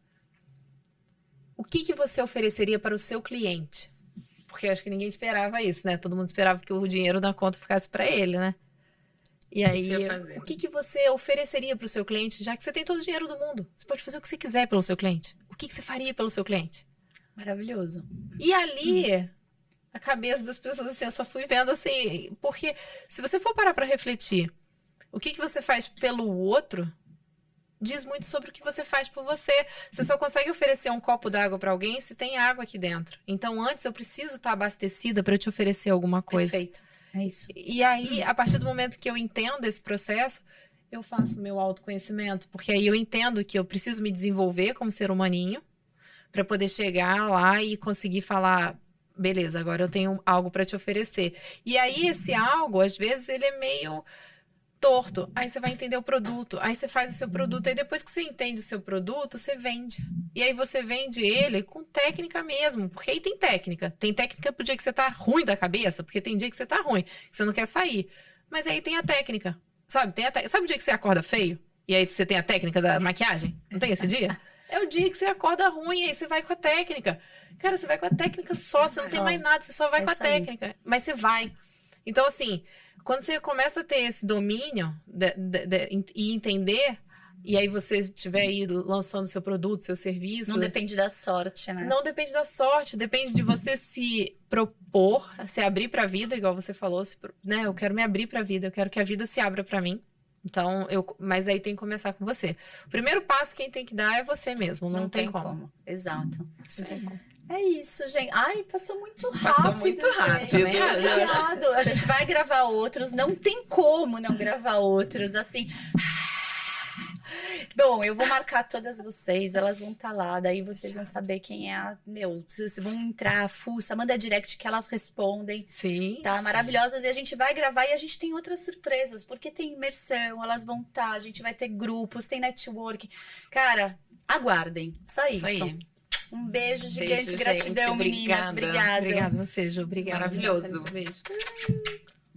Speaker 1: O que você ofereceria para o seu cliente? Porque eu acho que ninguém esperava isso, né? Todo mundo esperava que o dinheiro da conta ficasse para ele, né? E aí, o que você ofereceria para o seu cliente, já que você tem todo o dinheiro do mundo? Você pode fazer o que você quiser pelo seu cliente. O que você faria pelo seu cliente?
Speaker 2: Maravilhoso.
Speaker 1: E ali, a cabeça das pessoas, assim, eu só fui vendo assim, porque se você for parar para refletir, o que você faz pelo outro diz muito sobre o que você faz por você. Você só consegue oferecer um copo d'água para alguém se tem água aqui dentro. Então, antes eu preciso estar abastecida para te oferecer alguma coisa.
Speaker 2: Perfeito. É isso.
Speaker 1: E aí, a partir do momento que eu entendo esse processo, eu faço o meu autoconhecimento, porque aí eu entendo que eu preciso me desenvolver como ser humaninho para poder chegar lá e conseguir falar, beleza, agora eu tenho algo para te oferecer. E aí esse algo, às vezes, ele é meio torto. Aí você vai entender o produto, aí você faz o seu produto, aí depois que você entende o seu produto, você vende. E aí você vende ele com técnica mesmo, porque aí tem técnica. Tem técnica pro dia que você tá ruim da cabeça, porque tem dia que você tá ruim, que você não quer sair. Mas aí tem a técnica, sabe? Sabe o dia que você acorda feio? E aí você tem a técnica da maquiagem? Não tem esse dia? É o dia que você acorda ruim, aí você vai com a técnica. Cara, você vai com a técnica só, você não tem mais nada, você só vai com a técnica. Mas você vai. Então, assim, quando você começa a ter esse domínio e entender, e aí você estiver aí lançando seu produto, seu serviço...
Speaker 2: Não depende da sorte, né?
Speaker 1: Não depende da sorte, depende de você se propor, se abrir para a vida, igual você falou, né? Eu quero me abrir para a vida, eu quero que a vida se abra para mim. Então, mas aí tem que começar com você. O primeiro passo quem tem que dar é você mesmo, não tem como.
Speaker 2: Exato.
Speaker 1: Não tem como.
Speaker 2: É isso, gente. Ai, passou muito rápido.
Speaker 3: Passou muito rápido.
Speaker 2: Obrigado. A gente vai gravar outros. Não tem como não gravar outros. Assim. Bom, eu vou marcar todas vocês. Elas vão estar lá. Daí vocês vão saber quem é a... vocês vão entrar, fuça, manda direct que elas respondem.
Speaker 1: Sim.
Speaker 2: Tá? Maravilhosas. E a gente vai gravar e a gente tem outras surpresas. Porque tem imersão, elas vão estar. A gente vai ter grupos, tem network. Cara, aguardem. Só isso.
Speaker 3: Isso aí.
Speaker 2: Um beijo gigante,
Speaker 3: Beijo,
Speaker 2: gratidão,
Speaker 3: gente.
Speaker 2: meninas.
Speaker 3: Obrigada.
Speaker 2: Obrigada.
Speaker 1: Obrigada a você, Ju. Obrigada.
Speaker 3: Maravilhoso.
Speaker 1: Beijo.